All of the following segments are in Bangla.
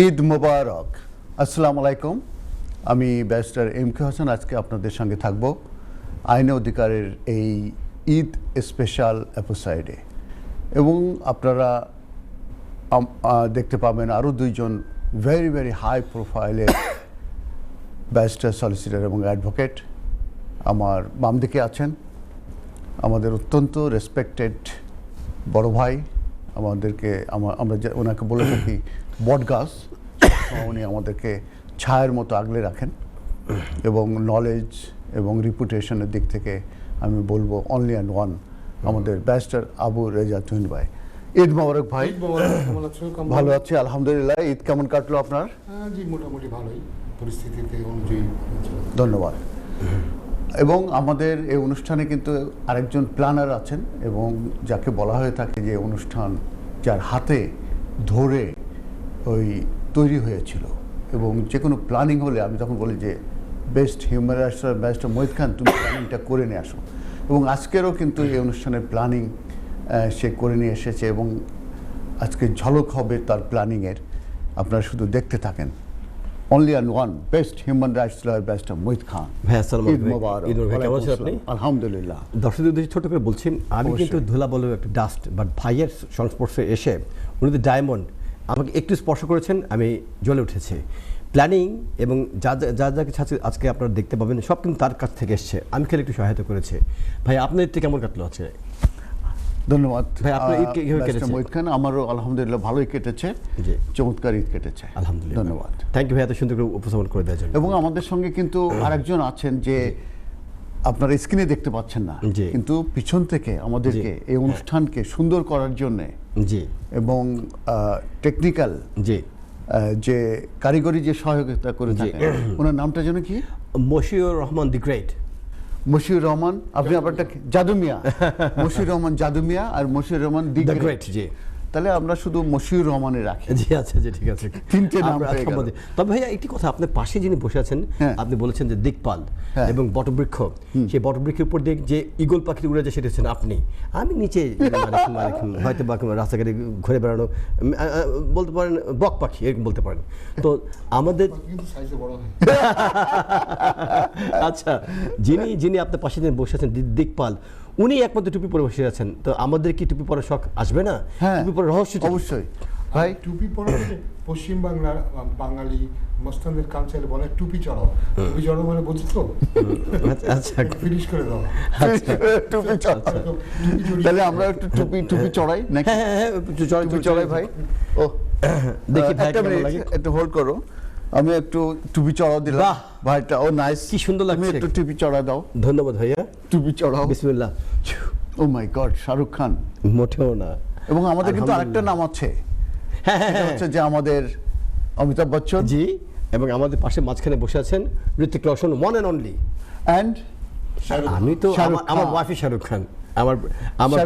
ঈদ মোবারক। আসসালামু আলাইকুম। আমি ব্যারিস্টার এম কে হোসেন আজকে আপনাদের সঙ্গে থাকব আইন অধিকারের এই ঈদ স্পেশাল এপিসোডে, এবং আপনারা দেখতে পাবেন আরও দুইজন ভেরি ভেরি হাই প্রোফাইলের ব্যারিস্টার, সলিসিটর এবং অ্যাডভোকেট। আমার বাম দিকে আছেন আমাদের অত্যন্ত রেসপেক্টেড বড় ভাই, আমাদেরকে আমরা ওনাকে বলে থাকি বটগাছ। উনি আমাদেরকে ছায়ার মতো আগলে রাখেন এবং নলেজ এবং রিপুটেশনের দিক থেকে আমি বলবো অনলি অ্যান্ড ওয়ান, আমাদের ব্যারিস্টার আবু রেজা তুহিন ভাই। ঈদ মোবারক ভাই। ভালো আছি আলহামদুলিল্লাহ। ঈদ কেমন কাটলো আপনার? জি মোটামুটি ভালোই, পরিস্থিতিতে অনুযায়ী। ধন্যবাদ। এবং আমাদের এই অনুষ্ঠানে কিন্তু আরেকজন প্ল্যানার আছেন, এবং যাকে বলা হয়ে থাকে যে অনুষ্ঠান যার হাতে ধরে ওই তৈরি হয়েছিল, এবং যে কোনো প্ল্যানিং হলে আমি তখন বলি যে best human rights barrister Mohid Khan, তুমি প্ল্যানিংটা করে নিয়ে আসো। এবং আজকেরও কিন্তু এই অনুষ্ঠানের প্ল্যানিং সে করে নিয়ে এসেছে, এবং আজকে ঝলক হবে তার প্ল্যানিংয়ের। আপনারা শুধু দেখতে থাকেন। Only and one best human rights lawyer barrister Mohid Khan. ভাই আসসালামু আলাইকুম। কেমন আছেন আপনি? আলহামদুলিল্লাহ। দর্শকদের উদ্দেশ্যে ছোট করে বলছি, আমি কিন্তু ধুলা বলে একটা ডাস্ট, বাট ভাইয়ের সংস্পর্শে এসে উনি তো ডায়মন্ড, আমাকে একটু স্পর্শ করেছেন, আমি জ্বলে উঠেছি। প্ল্যানিং এবং যা যাকে আজকে আপনারা দেখতে পাবেন সব কিন্তু তার কাছ থেকে এসছে, আমি খেলে একটু সহায়তা করেছে। ভাই আপনার ঈদটা কেমন কাটলো আজকে? ধন্যবাদ ভাই। আপনার ঈদ কিভাবে কেটেছে? মহিদ খান, আমারও আলহামদুলিল্লাহ ভালোই কেটেছে, চমৎকার ঈদ কেটেছে আলহামদুলিল্লাহ। ধন্যবাদ। থ্যাংক ইউ ভাই এত সুন্দর করে উপস্থাপন করে দেওয়ার জন্য। এবং আমাদের সঙ্গে কিন্তু আরেকজন আছেন যে আপনারা স্ক্রিনে দেখতে পাচ্ছেন না, কিন্তু পিছন থেকে আমাদেরকে এই অনুষ্ঠানকে সুন্দর করার জন্য জি এবং টেকনিক্যাল জি যে কারিগরি যে সহায়তা করে থাকেন, ওনার নামটা যেন কি? Mashiur Rahman the great. মশিউর রহমান, আপনি আপনারটা জাদু মিয়া। মশিউর রহমান জাদু মিয়া আর মশিউর রহমান দি গ্রেট। জি, তাহলে আমরা শুধু মশিউর রহমানে রাখি। জি আচ্ছা, জি ঠিক আছে, তিনটে নাম হয়ে গেল। তবে ভাইয়া একটি কথা, আপনার পাশে যিনি বসে আছেন, আপনি বলেছেন যে দিকপাল এবং বটবৃক্ষ, সেই বটবৃক্ষের উপর দিয়ে যে ঈগল পাখি উড়ে যায় সেটা হচ্ছেন আপনি। আমি নিচে হয়তো বা রাস্তাঘাটে ঘুরে বেড়ানো, বলতে পারেন বক পাখি, এরকম বলতে পারেন। তো আমাদের আচ্ছা, যিনি আপনার পাশে যিনি বসে আছেন দিকপাল, উনি একমাত্র টুপি পরে বসে আছেন। তো আমাদের কি টুপি পরার শখ আসবে না? টুপি পরার রহস্য অবশ্যই ভাই। টুপি পরা পশ্চিম বাংলার বাঙালি মস্তানদের কালচারে বলে টুপি চড়াও। টুপি চড়াও মানে বুঝছো তো? আচ্ছা, ফিনিশ করে দাও। টুপি চড়াও। তাহলে আমরা একটু টুপি চড়াই নাকি? হ্যাঁ, টুপি চড়াই ভাই। ও দেখি ভাই একটা মিনিট, একটু হোল্ড করো, আমি একটু টুপি চড়াও দিলাম ভাইটা। ও নাইস, কি সুন্দর লাগছে। একটু টুপি চড়া দাও। ধন্যবাদ ভাইয়া। টুপি চড়াও। বিসমিল্লাহ। ও মাই গড, শাহরুখ খান। মোটেও না। এবং আমাদের কিন্তু আরেকটা নাম আছে, হচ্ছে যে আমাদের অমিতাভ বচ্চন জি, এবং আমাদের পাশে মাঝখানে বসে আছেন Hrithik Roshan, one and only. And আমি তো আমার ওয়াইফ শাহরুখ খান, আমার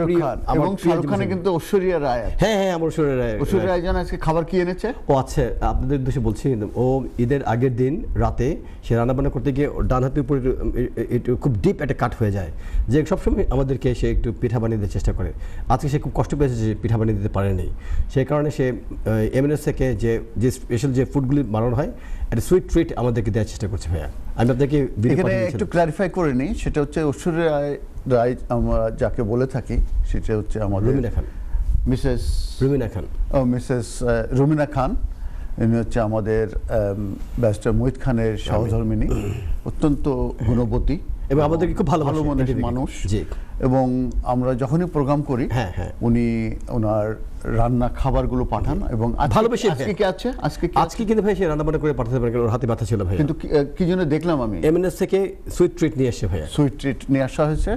প্রিয়। এবং শাহরুখ খানের কিন্তু ঐশ্বরিয়া রায় আছে। হ্যাঁ, আমার ঐশ্বরিয়া রায় জানা আজকে খাবার কি এনেছে? ও আচ্ছা, আপনাদের উদ্দেশ্যে বলছি, ও ঈদের আগের দিন রাতে সে রান্নাবান্না করতে গিয়ে ডান হাতের উপরে একটু খুব ডিপ একটা কাট হয়ে যায়, যে সবসময় আমাদেরকে সে একটু পিঠা বানিয়ে দেওয়ার চেষ্টা করে। আজকে সে খুব কষ্ট পেয়েছে যে পিঠা বানিয়ে দিতে পারেনি, সেই কারণে সে এমএনএস থেকে যে স্পেশাল যে ফুডগুলি বানানো হয় একটা সুইট ট্রিট আমাদেরকে দেওয়ার চেষ্টা করছে। ভাইয়া আমি আপনাদেরকে এখানে একটু ক্লারিফাই করে নিই, সেটা হচ্ছে ঐশ্বরিয়া রায় আমরা যাকে বলে থাকি, সেটা হচ্ছে আমাদের রুমিনা খান, মিসেস রুমিনা খান। মিসেস রুমিনা খান। ইনি হচ্ছে আমাদের ব্যারিস্টার মহিদ খানের সহধর্মিণী, অত্যন্ত গুণবতী এবং আমাদেরকে খুব ভালো মনের মানুষ। এবং আমরা যখনই প্রোগ্রাম করি উনি ওনার রান্না খাবারগুলো পাঠান, এবং ভালোবেসে। আজকে কি আছে? আজকে কিন্তু ভাই সে রান্না বান্না করে পাঠাতে পারে, ওর হাতে ব্যথা ছিল ভাই, কিন্তু কি জন্য দেখলাম আমি এমএনএস থেকে সুইট ট্রিট নিয়ে এসে ভাই, সুইট ট্রিট নিয়ে আসা হয়েছে,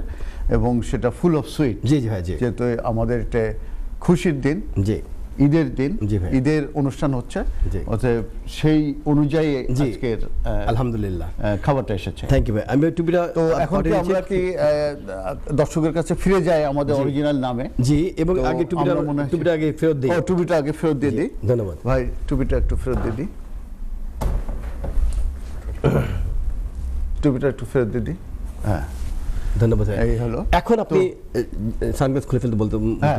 এবং সেটা ফুল অফ সুইট। জি জি ভাই, জি। যেহেতু আমাদের এটা খুশির দিন, জি ঈদের দিন, ঈদের অনুষ্ঠান হচ্ছে, অতএব সেই অনুযায়ী আজকের আলহামদুলিল্লাহ খাবারটা এসেছে। থ্যাংক ইউ ভাই। আমি টুপিটা তো এখন কি আমরা কি দর্শকের কাছে ফিরে যাই আমাদের অরিজিনাল নামে? জি, এবং আগে টুপিটা আগে ফেরত দিই। টুপিটা আগে ফেরত দিয়ে দিই। ধন্যবাদ ভাই, টুপিটা একটু ফেরত দিয়ে দিই। টুপিটা একটু ফেরত দিয়ে দিই। হ্যাঁ, ধন্যবাদ। এই হলো। এখন আপনি সানগ্লাস খুলে ফেলতে বলতে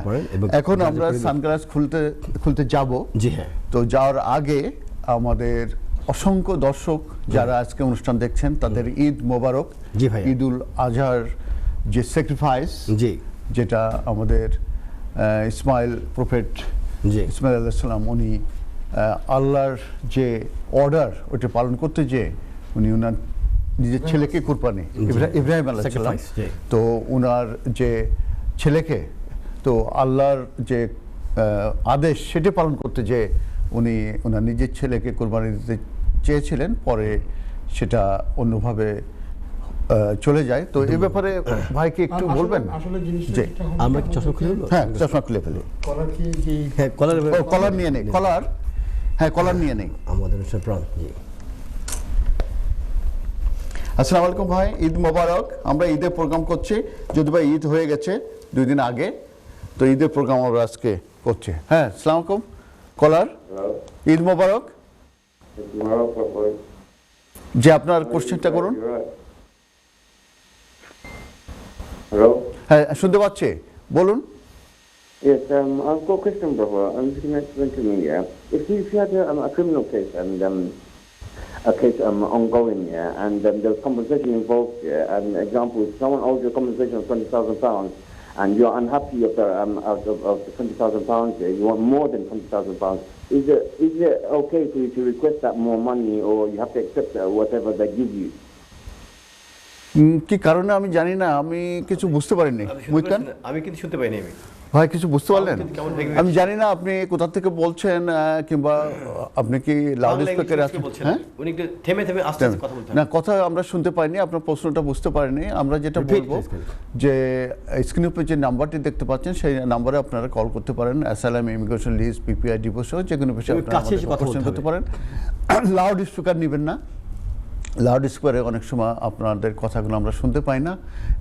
পারেন, এবং এখন আমরা সানগ্লাস খুলতে যাব। জি হ্যাঁ। তো যাওয়ার আগে আমাদের অসংখ্য দর্শক যারা আজকে অনুষ্ঠান দেখছেন তাদের ঈদ মোবারক। জি ভাইয়া। ঈদুল আজহার যে স্যাক্রিফাইস, জি যেটা আমাদের ইসমাইল প্রফেট জি ইসমাইল আলাইহিস সালাম উনি আল্লাহর যে অর্ডার ওটা পালন করতে যেয়ে উনি ওনার নিজের ছেলেকে কুরবানি, ইব্রাহিম আলাইহিস সালাম, Sacrifice, জি। তো ওনার যে ছেলেকে তো আল্লাহর যে আদেশ সেটা পালন করতে যে উনি ওনার নিজের ছেলেকে কোরবানি দিতে চেয়েছিলেন, পরে সেটা অন্যভাবে চলে যায়। তো এই ব্যাপারে ভাইকে একটু বলবেন। আসলে জিনিসটা জি। যেটা হবে, আমরা কি চশমা খুলে নেবো? হ্যাঁ, চশমা খুলে ফেলি। কলার কি হ্যাঁ কলার ও, কলার নিয়ে নেই, কলার, হ্যাঁ কলার নিয়ে নেই। আমাদের অনুষ্ঠান প্রাণ। জি আসসালামু আলাইকুম ভাই, ঈদ মোবারক। আমরা ঈদের প্রোগ্রাম করছি, যদি ভাই ঈদ হয়ে গেছে 2 দিন আগে, তো ঈদের প্রোগ্রাম আমরা আজকে করছি। হ্যাঁ, আসসালামু আলাইকুম কলার, ঈদ মোবারক। যে আপনার কোশ্চেনটা করুন। Hello? হ্যাঁ, শুনতে পাচ্ছি, বলুন। Yes, I've got a question, brother. I'm just going to explain to me, yeah. If you had a criminal case and a case ongoing, yeah, and there's compensation involved, yeah, and example, if someone owes you a compensation of £20,000 and you're unhappy of the £20,000, yeah, you want more than £20,000, is it okay for you to request that more money, or you have to accept whatever they give you? কি কারণে আমি জানি না, আমি কিছু বুঝতে পারিনি। মুইতান আমি কিন্তু শুনতে পাইনি। আমি ভাই কিছু বুঝতে পারলেন? কিন্তু কেমন ভেঙে আমি জানি না আপনি কোথা থেকে বলছেন, কিংবা আপনি কি লাউড স্পিকারে আছেন? হ্যাঁ, উনি একটু থেমে থেমে আস্তে আস্তে কথা বলতে না, কথা আমরা শুনতে পাইনি, আপনার প্রশ্নটা বুঝতে পারিনি। আমরা যেটা Repeat, বলবো please. যে স্ক্রিনের উপরে যে নাম্বারটি দেখতে পাচ্ছেন সেই নাম্বারে আপনারা কল করতে পারেন। Asylum, immigration, lease, PPI, divorce সহ যে কোনো বিষয়ে একটু কাছে এসে আপনারা কথা কোশ্চেন বলতে করতে পারেন। লাউড স্পিকার নেবেন না, লাউড স্পিকারে অনেক সময় আপনাদের কথাগুলো আমরা শুনতে পাই না।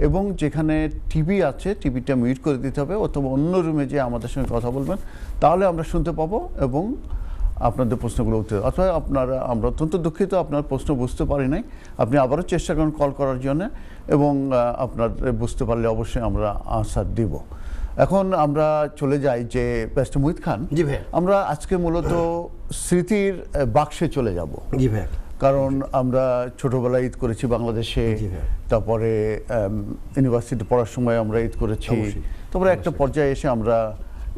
এবং যেখানে টিভি আছে টিভিটা মিউট করে দিতে হবে, অথবা অন্য রুমে যে আমাদের সঙ্গে কথা বলবেন, তাহলে আমরা শুনতে পাবো এবং আপনাদের প্রশ্নগুলো উত্তর। অথবা আমরা অত্যন্ত দুঃখিত, আপনার প্রশ্ন বুঝতে পারি নাই, আপনি আবারও চেষ্টা করেন কল করার জন্য, এবং আপনার বুঝতে পারলে অবশ্যই আমরা আনসার দিব। এখন আমরা চলে যাই যে ব্যারিস্টার মুহিত খান, জি ভাইয়া। আমরা আজকে মূলত স্মৃতির বাক্সে চলে যাব। জি ভাইয়া। কারণ আমরা ছোটবেলায় ঈদ করেছি বাংলাদেশে, জি ভাইয়া। তারপরে ইউনিভার্সিটি পড়ার সময় আমরা ঈদ করেছি, অবশ্যই। তারপরে একটা পর্যায়ে এসে আমরা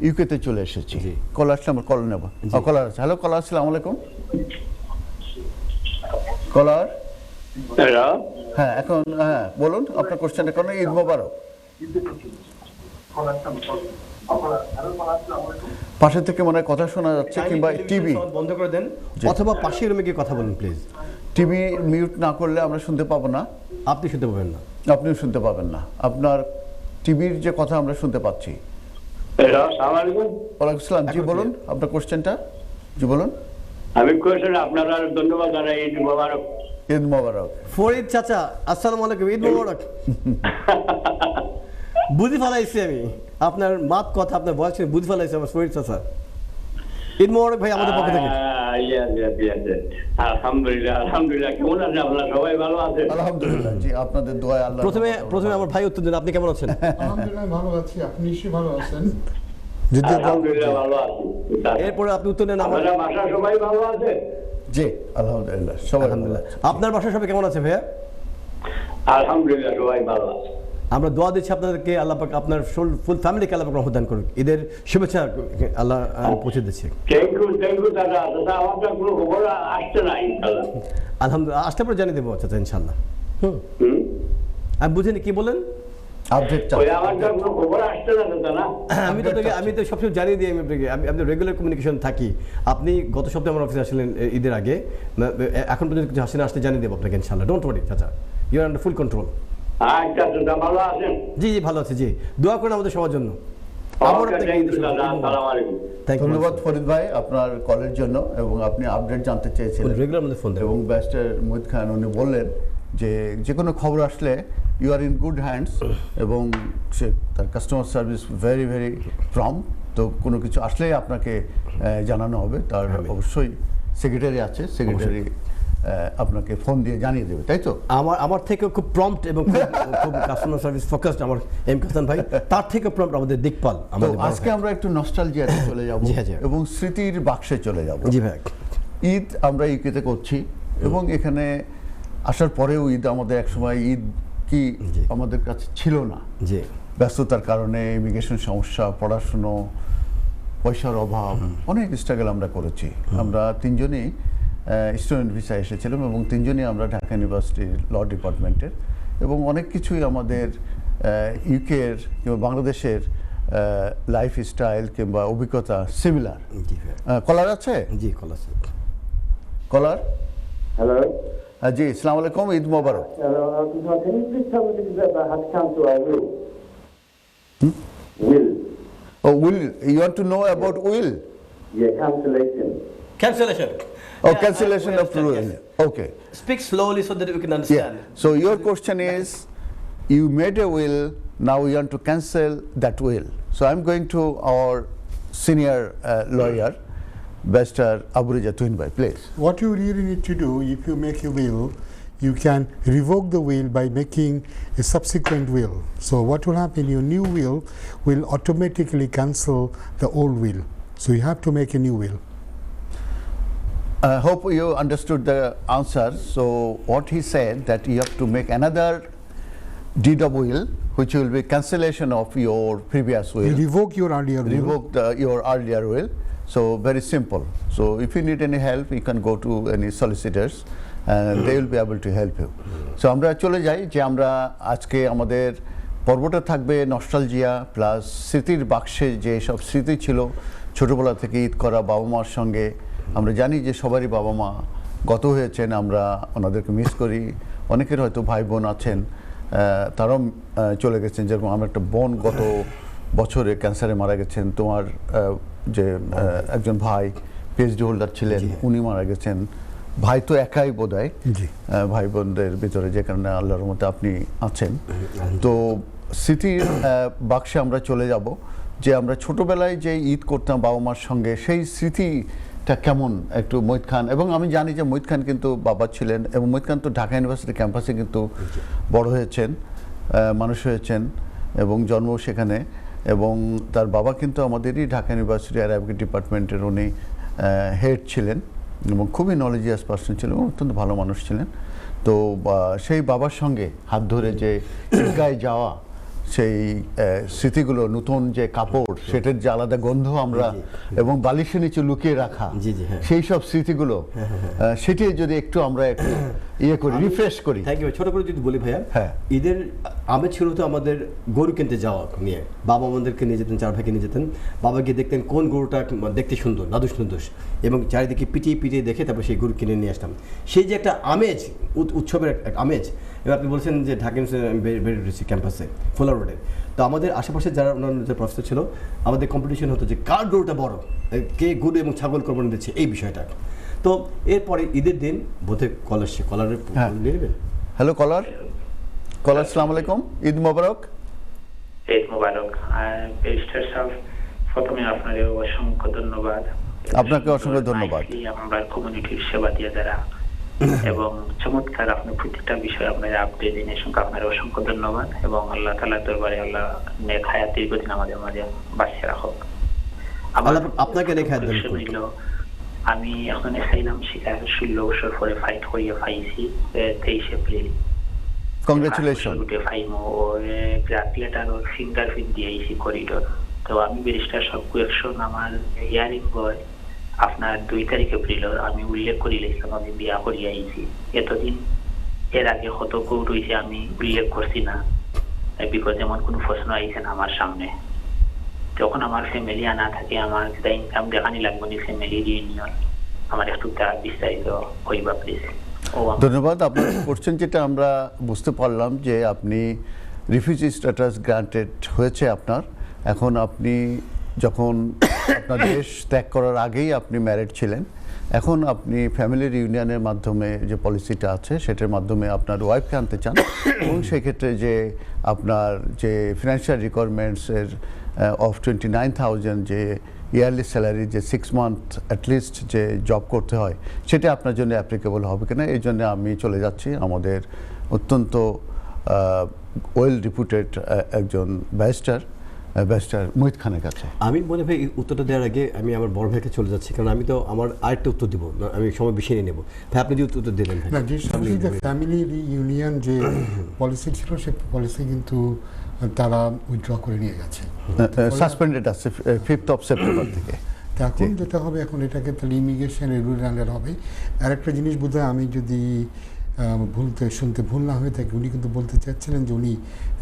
ইউকেতে চলে এসেছি। জি। কল আসলে আমরা কল নেব। কলার আছে, হ্যালো কলার, আসসালামু আলাইকুম কলার। Hello? হ্যাঁ, এখন হ্যাঁ বলুন আপনার কোশ্চেনটা, কারণ ঈদ মোবারক। পাশে থেকে মনে হয় কথা শোনা যাচ্ছে, কিংবা টিভি বন্ধ করে দেন, অথবা পাশের রুমে গিয়ে কথা বলুন প্লিজ। টিভি মিউট না করলে আমরা শুনতে পাবো না, আপনি শুনতে পাবেন না। আপনিও শুনতে পাবেন না। আপনার টিভির যে কথা আমরা শুনতে পাচ্ছি। Hello? Assalamu alaikum? ওয়ালাইকুম আসসালাম, জি বলুন আপনার কোশ্চেনটা, জি বলুন। আমি কোয়েশন আপনারা ধন্যবাদ জানাই, ঈদ মোবারক। ঈদ মোবারক। ফরিদ চাচা, আসসালামু আলাইকুম, ঈদ মোবারক। বুঝি ফেলাইছি আমি আপনার মাত কথা, আপনার বয়স বুঝি ফেলাইছি আমার ফরিদ চাচা। ঈদ মোবারক ভাই আমাদের পক্ষ থেকে। আলহামদুলিল্লাহ। কেমন আছে আপনারা? সবাই ভালো আছে? আলহামদুলিল্লাহ, জি আপনাদের দোয়ায় আল্লাহ। প্রথমে আমার ভাই উত্তর দিন, আপনি কেমন আছেন? আলহামদুলিল্লাহ ভালো আছি, আপনি নিশ্চয়ই ভালো আছেন। আলহামদুলিল্লাহ ভালো আছি। এরপরে আপনি উত্তর নেন। আপনারা বাসা সবাই ভালো আছে? জি আলহামদুলিল্লাহ, সবাই আলহামদুলিল্লাহ। আপনার বাসার সবাই কেমন আছে ভাইয়া? আলহামদুলিল্লাহ সবাই ভালো আছে। আমরা দোয়া দিচ্ছি আপনাদেরকে, আল্লাহ পাক আপনার ফুল ফ্যামিলিকে আল্লাহ পাক রহমত দান করুন। ঈদের শুভেচ্ছা আল্লাহ পৌঁছে দিচ্ছি। থ্যাংক ইউ দাদা। দাদা আমার কোনো খবর আসছে না ইনশাআল্লাহ। আলহামদুলিল্লাহ, আসতে পরে জানিয়ে দেবো চাচা ইনশাআল্লাহ। আমি বুঝিনি কি বলেন। আপডেট ওই আমার কোনো খবর আসছে না দাদা না। আমি তো সবসময় জানিয়ে দিই, আমি রেগুলার কমিউনিকেশন থাকি। আপনি গত সপ্তাহে আমার অফিসে আসলেন ঈদের আগে, এখন পর্যন্ত কিছু আসেন, আসতে জানিয়ে দেবো আপনাকে ইনশাআল্লাহ। ডোন্ট ওয়ারি চাচা, you are under full control. আচ্ছা দাদা ভালো আছেন? জি ভালো আছে, জি দোয়া করেন আমাদের সবার জন্য। ধন্যবাদ ফরিদ ভাই আপনার কলের জন্য, এবং আপনি আপডেট জানতে চেয়েছিলেন রেগুলার আমাদের ফোন দেন। এবং ব্যারিস্টার মুহিত খান উনি বললেন যে কোনো খবর আসলে you are in good hands, এবং সে তার customer service very very prompt. তো কোনো কিছু আসলেই আপনাকে জানানো হবে, তার অবশ্যই সেক্রেটারি আছে, সেক্রেটারি আপনাকে ফোন দিয়ে জানিয়ে দেবে, তাই তো? আমার থেকে খুব প্রম্পট এবং খুব কাস্টমার সার্ভিস ফোকাসড আমার এম হাসান ভাই, তার থেকে প্রম্পট আমাদের দিকপাল। তো আজকে আমরা একটু নস্টালজিয়াতে চলে যাব এবং স্মৃতির বাক্সে চলে যাব। জি ভাই। ঈদ আমরা ইউকেতে করছি এবং এখানে আসার পরেও ঈদ আমাদের একসময় ঈদ কি জি। আমাদের কাছে ছিল না, জি ব্যস্ততার কারণে ইমিগ্রেশন সমস্যা, পড়াশুনো, পয়সার অভাব, অনেক স্ট্রাগল আমরা করেছি। আমরা তিনজনই স্টুডেন্ট ভিসা এসেছিলাম এবং তিনজনই আমরা ঢাকা ইউনিভার্সিটির ল ডিপার্টমেন্টের, এবং অনেক কিছুই আমাদের ইউকের কিংবা বাংলাদেশের লাইফস্টাইল কিংবা অভিজ্ঞতা সিমিলার। জি ভাইয়া। কলার আছে? জি কলা স্যার। কলার? Hello? জি, আসসালামু আলাইকুম, ঈদ মোবারক। Hello, can you please tell me this is about how to cancel our will? Will. Oh, will you want to know about will? Yeah, cancellation. Cancellation. Oh, cancellation of will. Okay. Speak slowly so that we can Yeah. understand. So your question is, you made a will, now you want to cancel that will. So I'm going to our senior lawyer, Barrister Abu Reja Twinbai, please. What you really need to do, if you make a will, you can revoke the will by making a subsequent will. So what will happen, your new will automatically cancel the old will. So you have to make a new will. I hope you understood the answer. So what he said, that you have to make another deed of will, which will be cancellation of your previous will. You revoke your earlier will. Revoke your earlier will. So very simple. So if you need any help, you can go to any solicitors and they will be able to help you. So আমরা চলে যাই যে আমরা আজকে আমাদের পর্বটা থাকবে নস্টালজিয়া প্লাস স্মৃতির বাক্সে যে সব স্মৃতি ছিল ছোটবেলা থেকে ঈদ করা বাবা মার সঙ্গে। আমরা জানি যে সবারই বাবা মা গত হয়েছেন, আমরা ওনাদেরকে মিস করি। অনেকের হয়তো ভাই বোন আছেন, তারাও চলে গেছেন। যেরকম আমার একটা বোন গত বছরে ক্যান্সারে মারা গেছেন। তোমার যে একজন ভাই পিএইচডি হোল্ডার ছিলেন, উনি মারা গেছেন। ভাই তো একাই বোধহয় জি। ভাই বোনদের ভিতরে, যে কারণে আল্লাহর মতে আপনি আছেন। তো স্মৃতির বাক্সে আমরা চলে যাব যে আমরা ছোটবেলায় যে ঈদ করতাম বাবা মার সঙ্গে, সেই স্মৃতিটা কেমন একটু মঈদ খান। এবং আমি জানি যে মঈদ খান কিন্তু বাবা ছিলেন এবং মঈদ খান তো ঢাকা ইউনিভার্সিটি ক্যাম্পাসে কিন্তু বড় হয়েছেন, মানুষ হয়েছেন এবং জন্ম সেখানে। এবং তার বাবা কিন্তু আমাদেরই ঢাকা ইউনিভার্সিটি অ্যারাবিক ডিপার্টমেন্টের উনি হেড ছিলেন এবং খুবই নলেজিয়াস পার্সন ছিলেন এবং অত্যন্ত ভালো মানুষ ছিলেন। তো সেই বাবার সঙ্গে হাত ধরে যে ঈদগায় যাওয়া, সেই স্মৃতিগুলো, নতুন যে কাপড় সেটার যে আলাদা গন্ধ আমরা এবং বালিশের নিচে লুকিয়ে রাখা, সেই সব স্মৃতিগুলো, সেটি যদি একটু আমরা একটু ইয়ে করি, রিফ্রেশ করি। Thank you. ছোট করে যদি বলি ভাইয়া, হ্যাঁ, ঈদের আমেজ ছিল তো আমাদের গরু কিনতে যাওয়া নিয়ে। বাবা আমাদেরকে নিয়ে যেতেন, চার ভাইকে নিয়ে যেতেন। বাবা গিয়ে দেখতেন কোন গরুটা দেখতে সুন্দর, নাদুস নুদুস, এবং চারিদিকে পিটিয়ে পিটিয়ে দেখে তারপর সেই গরু কিনে নিয়ে আসতাম। সেই যে একটা আমেজ, উৎসবের একটা আমেজ। এবার আপনি বলছেন যে ঢাকা বেড়ে উঠেছি ক্যাম্পাসে ফোলা রোডে। তো আমাদের আশেপাশে যারা অন্যান্য যে প্রফেসর ছিল, আমাদের কম্পিটিশন হতো যে কার গরুটা বড়, কে গরু এবং ছাগল কোরবানি দিচ্ছে, এই বিষয়টা। তো এরপরে ঈদের দিন বোধহয় কলারের নিয়ে নেবেন। হ্যালো কলার, আসসালামু আলাইকুম, ঈদ মোবারক। ঈদ মোবারক। ব্যারিস্টার সাহেব, প্রথমে আপনাকে অসংখ্য ধন্যবাদ। আপনাকে অসংখ্য ধন্যবাদ। আমরা কমিউনিটির সেবা দিয়ে যারা এবং চমৎকার আপনি প্রত্যেকটা বিষয়ে আপনার আপডেট দিন, এই সঙ্গে আপনার অসংখ্য ধন্যবাদ এবং আল্লাহ তাআলার দরবারে আল্লাহ নেক হায়াত দীর্ঘদিন আমাদের মাঝে বাঁচিয়ে রাখুক। আপনাকে নেক হায়াত দান করুন। আমি এখন এসাইলাম শিকার 16 বছর পরে ফাইট করিয়ে পাইছি 23 এপ্রিল। কংগ্রেচুলেশন। ফাইমো ব্ল্যাক লেটার ওর ফিঙ্গারপ্রিন্ট দিয়েছি করিডোর। তো আমি ব্যারিস্টার সব কোয়েকশন আমার হিয়ারিং বয় আপনার 2 তারিখ এপ্রিল আমি উল্লেখ করিলাম আমি বিয়া করিয়া আইছি। এতদিন এর আগে কত কোর্ট হয়েছে আমি উল্লেখ করছি না, বিকজ এমন কোনো প্রশ্ন আইছে না আমার সামনে। যখন আমার ফ্যামিলি না থাকে, আমার যেটা ইনকাম দেখানি লাগবে না, ফ্যামিলি রিউনিয়ন আমার একটু বিস্তারিত হইবা প্লিজ। ধন্যবাদ। আপনার কোশ্চেন যেটা আমরা বুঝতে পারলাম যে আপনি রিফিউজি স্ট্যাটাস গ্রান্টেড হয়েছে আপনার। এখন আপনি যখন আপনার দেশ ত্যাগ করার আগেই আপনি ম্যারিড ছিলেন, এখন আপনি ফ্যামিলি রিউনিয়নের মাধ্যমে যে পলিসিটা আছে সেটার মাধ্যমে আপনার ওয়াইফকে আনতে চান এবং সেক্ষেত্রে যে আপনার যে ফিনান্সিয়াল রিকোয়ারমেন্টসের অফ 29,000 যে ইয়ারলি স্যালারি, যে 6 মান্থ অ্যাটলিস্ট যে জব করতে হয়, সেটা আপনার জন্য অ্যাপ্লিকেবল হবে কিনা, এই জন্য আমি চলে যাচ্ছি আমাদের অত্যন্ত ওয়েল রিপুটেড একজন ব্যারিস্টার ব্যারিস্টার মুহিত খানের কাছে। আমি মনে হয় এই উত্তরটা দেওয়ার আগে আমি আমার বড় ভাইকে চলে যাচ্ছি, কারণ আমি তো আমার আরেকটা উত্তর দিব না, আমি সময় বেশি নিয়ে নেব। ভাই আপনি যে উত্তর দিলেন ভাই, না, যে ফ্যামিলি রিইউনিয়ন যে পলিসি ছিল সে পলিসি কিন্তু তারা উইথড্র করে নিয়ে গেছে, সাসপেন্ডেড আছে 5th of September থেকে। তো এখন যেটা হবে, এখন এটাকে তাহলে ইমিগ্রেশন রুল আন্ডার হবে। আর একটা জিনিস বোধহয় আমি যদি শুনতে ভুল না হয়ে থাকে, উনি কিন্তু বলতে চাচ্ছিলেন যে উনি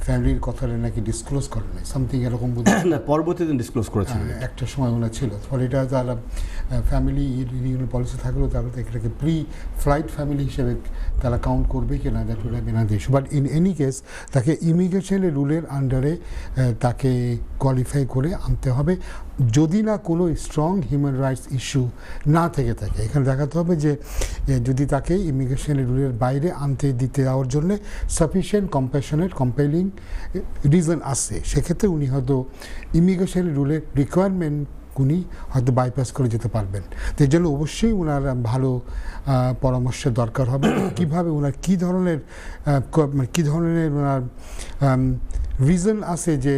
ফ্যামিলির কথাটা নাকি ডিসক্লোজ করেন নাই, সামথিং এরকম বোধহয় না পরবর্তীতে ডিসক্লোজ করেছেন একটা সময় ওনার ছিল। ফলে এটা যারা ফ্যামিলি রিউনিয়ন পলিসি থাকলেও তারা এটাকে প্রি ফ্লাইট ফ্যামিলি হিসেবে তারা কাউন্ট করবে কিনা, that will have been an issue. But in any case তাকে ইমিগ্রেশনের রুলের আন্ডারে তাকে কোয়ালিফাই করে আনতে হবে, যদি না কোনো স্ট্রং হিউম্যান রাইটস ইস্যু না থেকে থাকে। এখানে দেখাতে হবে যে যদি তাকে ইমিগ্রেশনের রুলের বাইরে আনতে দিতে দেওয়ার জন্য সাফিসিয়েন্ট কম্প্যাশনেট কম্পেলিং রিজন আছে, সেক্ষেত্রে উনি হয়তো ইমিগ্রেশনের রুলের রিকোয়ারমেন্ট উনি হয়তো বাইপাস করে যেতে পারবেন। তো এর জন্য অবশ্যই ওনার ভালো পরামর্শের দরকার হবে, কীভাবে ওনার কী ধরনের ওনার রিজন আছে যে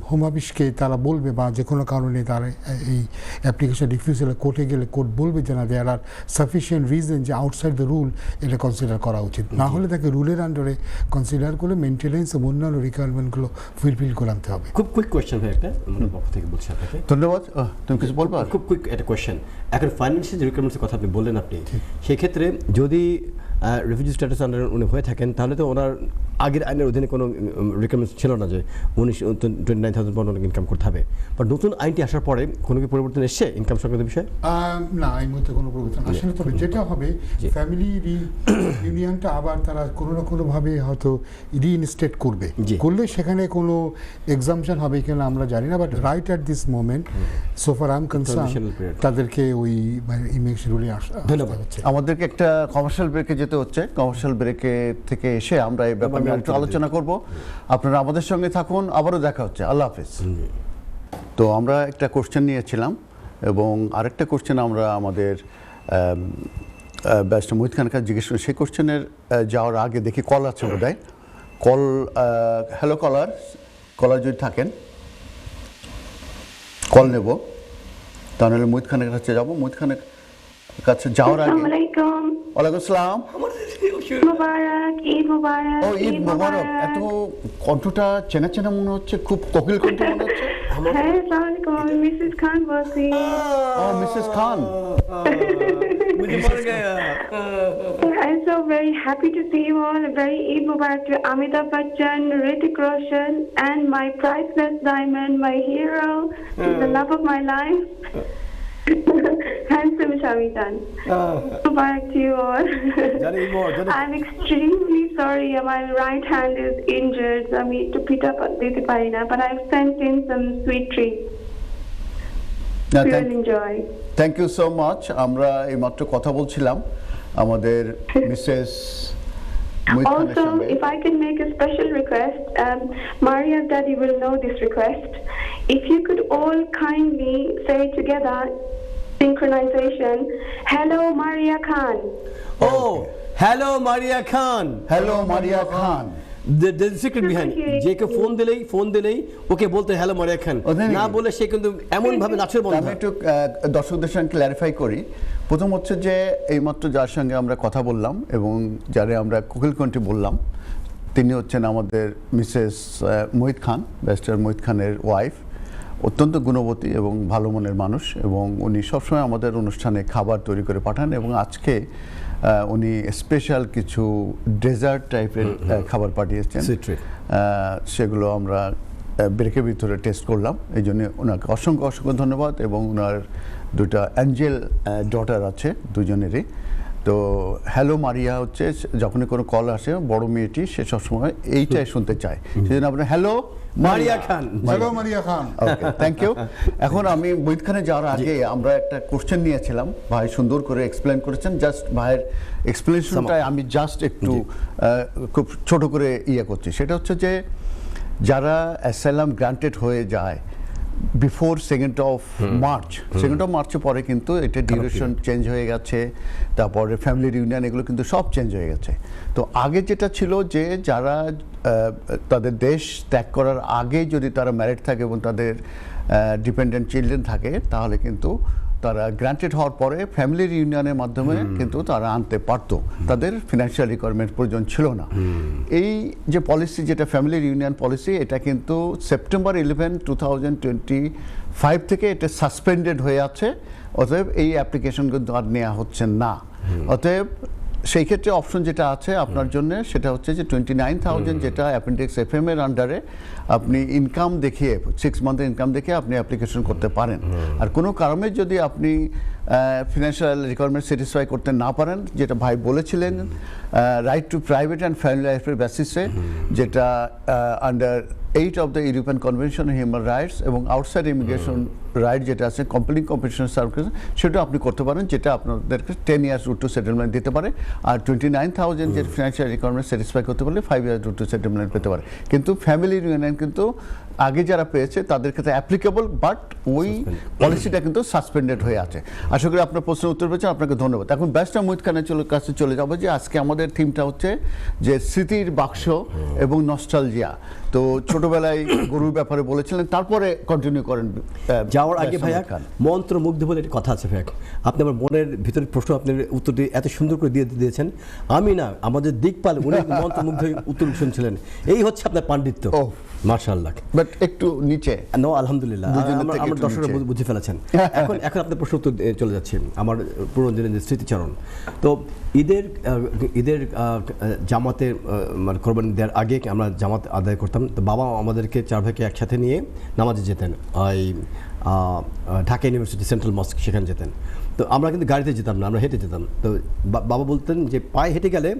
হোম অফিসকে তারা বলবে, বা যে কোনো কারণে তারা এই অ্যাপ্লিকেশন রিফিউজালে কোর্টে গেলে কোর্ট বলবে যে না, দেয়ার আর সাফিসিয়েন্ট রিজন যে আউটসাইড দ্য রুল এটা কনসিডার করা উচিত। না হলে তাকে রুলের আন্ডারে কনসিডার করে মেনটেন্যান্স এবং অন্যান্য রিকোয়ারমেন্টগুলো ফুলফিল করে আনতে হবে। খুব কুইক কোয়েশ্চেন ভাই, একটা আমার পক্ষ থেকে বলছি আপনাকে। ধন্যবাদ। তুমি কিছু বলবা? খুব কুইক একটা কোয়েশ্চেন। এখন ফাইন্যান্সিয়াল যে রিকোয়ারমেন্টসের কথা আপনি বললেন, আপনি সেক্ষেত্রে যদি রেফিউজি স্ট্যাটাস আন্ডার উনি হয়ে থাকেন, তাহলে তো ওনার আগের আইনের অধীনে কোনো রিকোয়ারমেন্টস ছিল না যে উনি 29,000 পাউন্ড ইনকাম করতে হবে। বাট নতুন আইনটি আসার পরে কোনো কি পরিবর্তন এসছে ইনকাম সংক্রান্ত বিষয়ে? না, এই মুহূর্তে কোনো পরিবর্তন আসলে। তবে যেটা হবে, ফ্যামিলি রিইউনিয়নটা আবার তারা কোনো না কোনোভাবে হয়তো রিইনস্টেট করবে, করলে সেখানে কোনো এক্সাম্পশন হবে কিনা আমরা জানি না। But right at this moment সোফার আই এম কনসার্ন তাদেরকে ওই ইমিগ্রেশন রুলে ধন্যবাদ। আমাদেরকে একটা কমার্শিয়াল ব্রেকে যেতে হচ্ছে, কমার্শিয়াল ব্রেকে থেকে এসে আমরা এই ব্যাপারে একটু আলোচনা করব। আপনারা আমাদের সঙ্গে থাকুন, আবারও দেখা হচ্ছে। আল্লাহ হাফিজ। তো আমরা একটা কোশ্চেন নিয়েছিলাম এবং আরেকটা কোশ্চেন আমরা আমাদের ব্যারিস্টার মুহিত খানের কাছে জিজ্ঞেস করি। সেই কোশ্চেনের যাওয়ার আগে দেখি কল আছে বোধহয়। কল, হ্যালো কলার যদি থাকেন কল নেব, তাহলে মুহিত খানের কাছে যাবো। মুহিত খানের কাছে যাওয়ার আগে, ওয়ালাইকুম আসসালাম, ও ঈদ মোবারক। এত কণ্ঠটা চেনা চেনা মনে হচ্ছে, খুব কোকিল কণ্ঠ মনে হচ্ছে। মিসেস খান বলছি। ও Mrs Khan. I'm so very happy to see you all. A very Eid Mubarak to Amitabh Bachchan, Hrithik Roshan, and my priceless diamond, my hero, the love of my life, handsome Shami Khan. Mubarak to you all. I'm extremely sorry. My right hand is injured. So I need to pick up dite pari na, but I've sent in some sweet treats. Enjoy. Thank you so much. আমরা এইমাত্র কথা বলছিলাম আমাদের মিসেস মুহিত খানের Also, সঙ্গে। if I can make a special request, Maria's daddy will know this request. If you could all kindly say together, synchronization, hello Maria Khan. Oh, hello Maria Khan. Hello Maria Khan. There's a secret behind. যে কেউ ফোন দিলেই ওকে বলতে হ্যালো মারিয়া খান, না বলে সে কিন্তু এমন ভাবে নাচের বন্ধ। আমি একটু দর্শকদের সঙ্গে ক্ল্যারিফাই করি। প্রথম হচ্ছে যে এইমাত্র যার সঙ্গে আমরা কথা বললাম এবং যারে আমরা কোকিল কণ্ঠে বললাম, তিনি হচ্ছেন আমাদের মিসেস মুহিত খান, ব্যারিস্টার মুহিত খানের ওয়াইফ। অত্যন্ত গুণবতী এবং ভালো মনের মানুষ, এবং উনি সবসময় আমাদের অনুষ্ঠানে খাবার তৈরি করে পাঠান। এবং আজকে উনি স্পেশাল কিছু ডেজার্ট টাইপের খাবার পাঠিয়েছেন, সেগুলো আমরা ব্রেকের ভিতরে টেস্ট করলাম। এই জন্য ওনাকে অসংখ্য অসংখ্য ধন্যবাদ। এবং ওনার দুটা অ্যাঞ্জেল ডটার আছে, দুজনেরই। তো হ্যালো মারিয়া হচ্ছে যখনই কোনো কল আসে, বড় মেয়েটি সে সবসময় এইটাই শুনতে চায়, সেজন্য আপনার hello Maria Khan. Hello Maria Khan. Okay, thank you. এখন আমি মুহিত খানে যাওয়ার আগে আমরা একটা কোশ্চেন নিয়েছিলাম, ভাই সুন্দর করে এক্সপ্লেন করেছেন। জাস্ট ভাইয়ের এক্সপ্লেনেশনটাই আমি জাস্ট একটু খুব ছোট করে করছি। সেটা হচ্ছে যে যারা অ্যাসাইলাম গ্রান্টেড হয়ে যায় before 2nd of March 2nd of March পরে কিন্তু এটা ডিউরেশন চেঞ্জ হয়ে গেছে, তারপরে ফ্যামিলি রিউনিয়ন এগুলো কিন্তু সব চেঞ্জ হয়ে গেছে। তো আগে যেটা ছিল যে যারা তাদের দেশ ত্যাগ করার আগে যদি তারা ম্যারিড থাকে এবং তাদের ডিপেন্ডেন্ট চিলড্রেন থাকে তাহলে কিন্তু তারা গ্রান্টেড হওয়ার পরে ফ্যামিলি রিউনিয়নের মাধ্যমে কিন্তু তারা আনতে পারতো, তাদের ফিনান্সিয়াল রিকোয়ারমেন্ট প্রয়োজন ছিল না। এই যে পলিসি যেটা ফ্যামিলি রিউনিয়ন পলিসি এটা কিন্তু সেপ্টেম্বর 11, 2025 থেকে এটা সাসপেন্ডেড হয়ে আছে, অতএব এই অ্যাপ্লিকেশন কিন্তু আর নেওয়া হচ্ছে না। অতএব সেই ক্ষেত্রে অপশন যেটা আছে আপনার জন্য সেটা হচ্ছে যে 29,000 যেটা অ্যাপেন্ডিক্স FM এর আন্ডারে আপনি ইনকাম দেখিয়ে 6 মান্থের ইনকাম দেখিয়ে আপনি অ্যাপ্লিকেশন করতে পারেন। আর কোনো কারণে যদি আপনি ফিনান্সিয়াল রিকোয়ারমেন্ট স্যাটিসফাই করতে না পারেন, যেটা ভাই বলেছিলেন right two private and family লাইফের বেসিসে, যেটা under 8 of the European convention on human rights এবং আউটসাইড ইমিগ্রেশন রাইট যেটা আছে কমপ্লিট কম্পিটিশন সার্ভিস, সেটা আপনি করতে পারেন, যেটা আপনাদেরকে 10 ইয়ার্স রুট টু সেটেলমেন্ট দিতে পারে। আর 29,000 যে ফিনান্সিয়াল রিকোয়ারমেন্ট স্যাটিসফাই করতে পারলে 5 ইয়ার্স রুট টু সেটেলমেন্ট পেতে পারে। কিন্তু ফ্যামিলি রিউনিয়ন কিন্তু আগে যারা পেয়েছে তাদের ক্ষেত্রে অ্যাপ্লিকেবল, বাট ওই পলিসিটা কিন্তু সাসপেন্ডেড হয়ে আছে। আশা করি আপনার প্রশ্নের উত্তর পেয়েছেন, আপনাকে ধন্যবাদ। এখন ব্যারিস্টার মুহিত খানের কাছে চলে যাবো, যে আজকে আমাদের থিমটা হচ্ছে যে স্মৃতির বাক্স এবং নস্টালজিয়া। তো ছোটবেলায় গরুর ব্যাপারে বলেছিলেন, তারপরে কন্টিনিউ করেন। যাওয়ার আগে ভাইয়া মন্ত্রমুগ্ধ বলে একটা কথা আছে ভাইয়া, আপনি আমার মনের ভিতরে প্রশ্ন আপনার উত্তরটি এত সুন্দর করে দিয়েছেন, আমি না আমাদের দিকপাল উনি মন্ত্রমুগ্ধ উত্তর শুনছিলেন। এই হচ্ছে আপনার পাণ্ডিত্য, মাশাআল্লাহ। বাট একটু নিচে নো, আলহামদুলিল্লাহ, আমার দর্শকরা বুঝে ফেলেছেন। এখন আপনার প্রশ্ন উত্তর চলে যাচ্ছে আমার পুরনো দিনের যে স্মৃতিচারণ। তো ঈদের জামাতে মানে কোরবানি দেওয়ার আগে আমরা জামাত আদায় করতাম। তো বাবা আমাদেরকে 4 ভাইকে একসাথে নিয়ে নামাজে যেতেন, ওই ঢাকা ইউনিভার্সিটি সেন্ট্রাল মস্ক, সেখানে যেতেন। তো আমরা কিন্তু গাড়িতে যেতাম না, আমরা হেঁটে যেতাম। তো বাবা বলতেন যে পায়ে হেঁটে গেলে